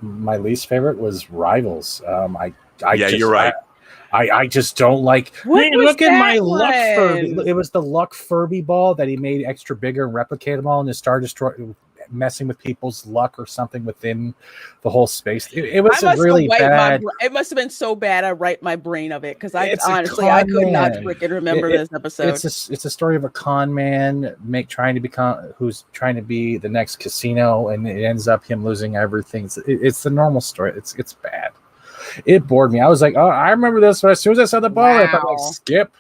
my least favorite was Rivals. You're right. I just don't like. Look at my luck Furby. It was the luck Furby ball that he made extra bigger and replicated them all, and the Star Destroyer messing with people's luck or something within the whole space. It was really bad. It must have been so bad I wiped my brain of it, because I could not freaking remember this episode. It's a story of a con man who's trying to be the next Casino, and it ends up him losing everything. It's the normal story. It's bad. It bored me. I was like, oh, I remember this, but as soon as I saw the ball, I thought, like, skip.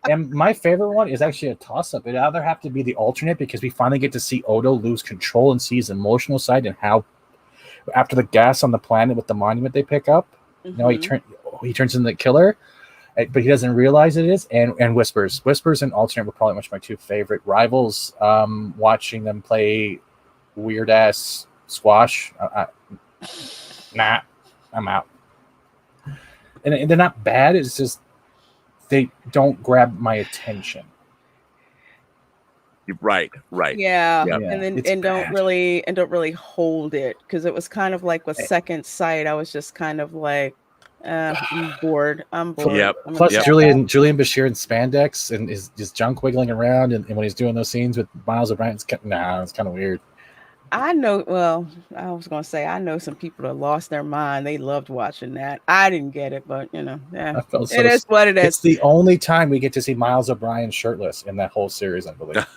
And my favorite one is actually a toss-up. It'd either have to be the alternate, because we finally get to see Odo lose control and see his emotional side, and how after the gas on the planet with the monument they pick up, he turns into the killer, but he doesn't realize it is. And Whispers and alternate were probably my two favorite. Rivals, watching them play weird ass squash. Nah, I'm out. And they're not bad. It's just they don't grab my attention. Right. Yeah. Yep. And don't really hold it, because it was kind of like with Second Sight. I was just kind of like, I'm bored. Yep. Plus, Julian Bashir in spandex and his junk wiggling around, and when he's doing those scenes with Miles O'Brien, it's kind of weird. I know. Well, I was gonna say I know some people that lost their mind. They loved watching that. I didn't get it, but it is what it is. It's the only time we get to see Miles O'Brien shirtless in that whole series, I believe.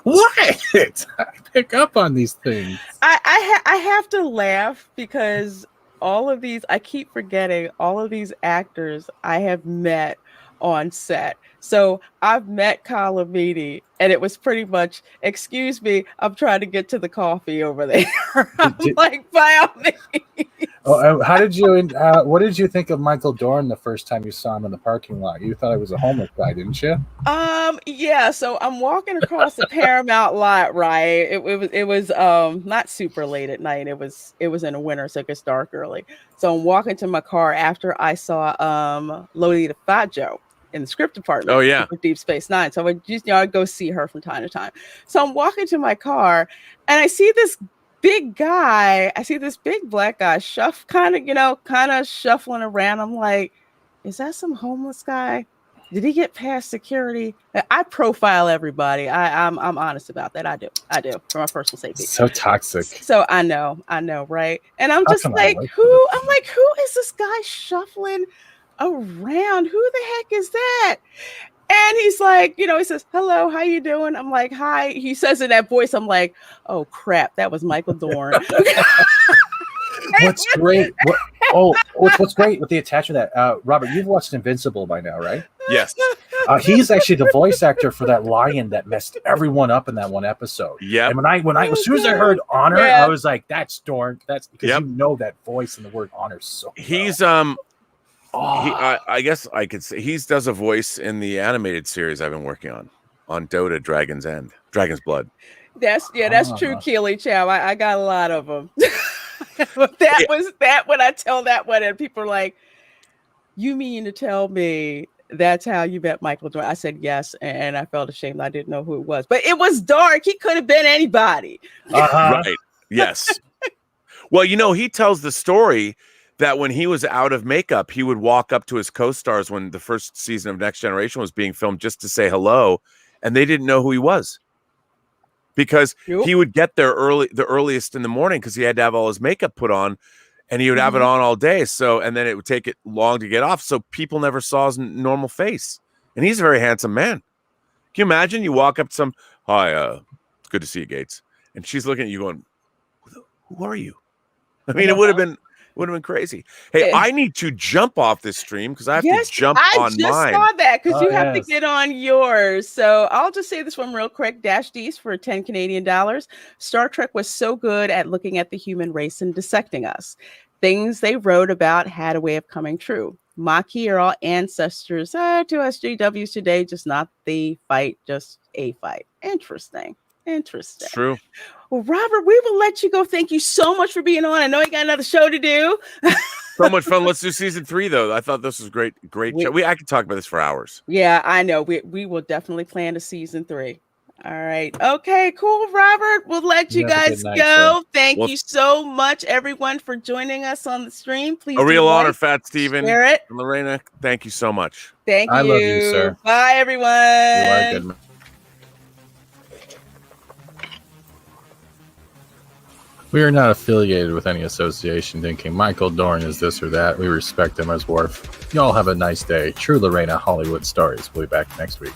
What? I pick up on these things. I have to laugh, because I keep forgetting all of these actors I have met on set. So I've met Kyle Amini, and it was pretty much, excuse me, I'm trying to get to the coffee over there. Like, by all means. How did you? What did you think of Michael Dorn the first time you saw him in the parking lot? You thought he was a homeless guy, didn't you? Yeah. So I'm walking across the Paramount lot, right? It was not super late at night. It was in the winter, so it gets dark early. So I'm walking to my car after I saw Lolita Fat Joe in the script department. Oh, yeah. With Deep Space Nine. So I just, I'd go see her from time to time. So I'm walking to my car and I see this big guy. I see this big black guy kind of shuffling around. I'm like, is that some homeless guy? Did he get past security? I profile everybody. I'm honest about that. I do for my personal safety. So toxic. So I know, right? And I'm just like, who is this guy shuffling around? Who the heck is that? And he's like, he says, hello, how you doing? I'm like, hi. He says in that voice, I'm like, oh crap, that was Michael Dorn. What's great? What's great with the attachment that Robert, you've watched Invincible by now, right? Yes. He's actually the voice actor for that lion that messed everyone up in that one episode. Yeah. And when I as soon as I heard honor, I was like, that's Dorn. That's because you know that voice and the word honor so well. He's I guess I could say he does a voice in the animated series I've been working on Dota Dragon's Blood. That's true, Keely Chow. I got a lot of them. Was that when I tell that one and people are like, you mean to tell me that's how you met Michael Dorn? I said yes, and I felt ashamed. I didn't know who it was, but it was dark. He could have been anybody. Right. Yes. Well, he tells the story that when he was out of makeup, he would walk up to his co-stars when the first season of Next Generation was being filmed just to say hello, and they didn't know who he was. Because he would get there the earliest in the morning because he had to have all his makeup put on, and he would have it on all day. So, and then it would take it long to get off. So people never saw his normal face. And he's a very handsome man. Can you imagine? You walk up to some, hi, it's good to see you, Gates. And she's looking at you going, who are you? I mean, it would have been crazy. Hey, I need to jump off this stream because I have to jump on mine. I just saw that because you have to get on yours. So I'll just say this one real quick. -D's for 10 Canadian dollars. Star Trek was so good at looking at the human race and dissecting us. Things they wrote about had a way of coming true. Maquis are all ancestors to us GWs today, just not the fight, just a fight. Interesting. True. Well, Robert, we will let you go. Thank you so much for being on. I know you got another show to do. So much fun. Let's do season 3, though. I thought this was great show. I could talk about this for hours. Yeah, I know. We will definitely plan a season 3. All right. Okay, cool, Robert. We'll let you guys go. Thank you so much, everyone, for joining us on the stream. Please. A real honor, Fat Steven. Share it. And Lorena, thank you so much. Thank you. I love you, sir. Bye, everyone. You are good, man. We are not affiliated with any association thinking Michael Dorn is this or that. We respect him as Worf. Y'all have a nice day. True Lorena Hollywood Stories. We'll be back next week.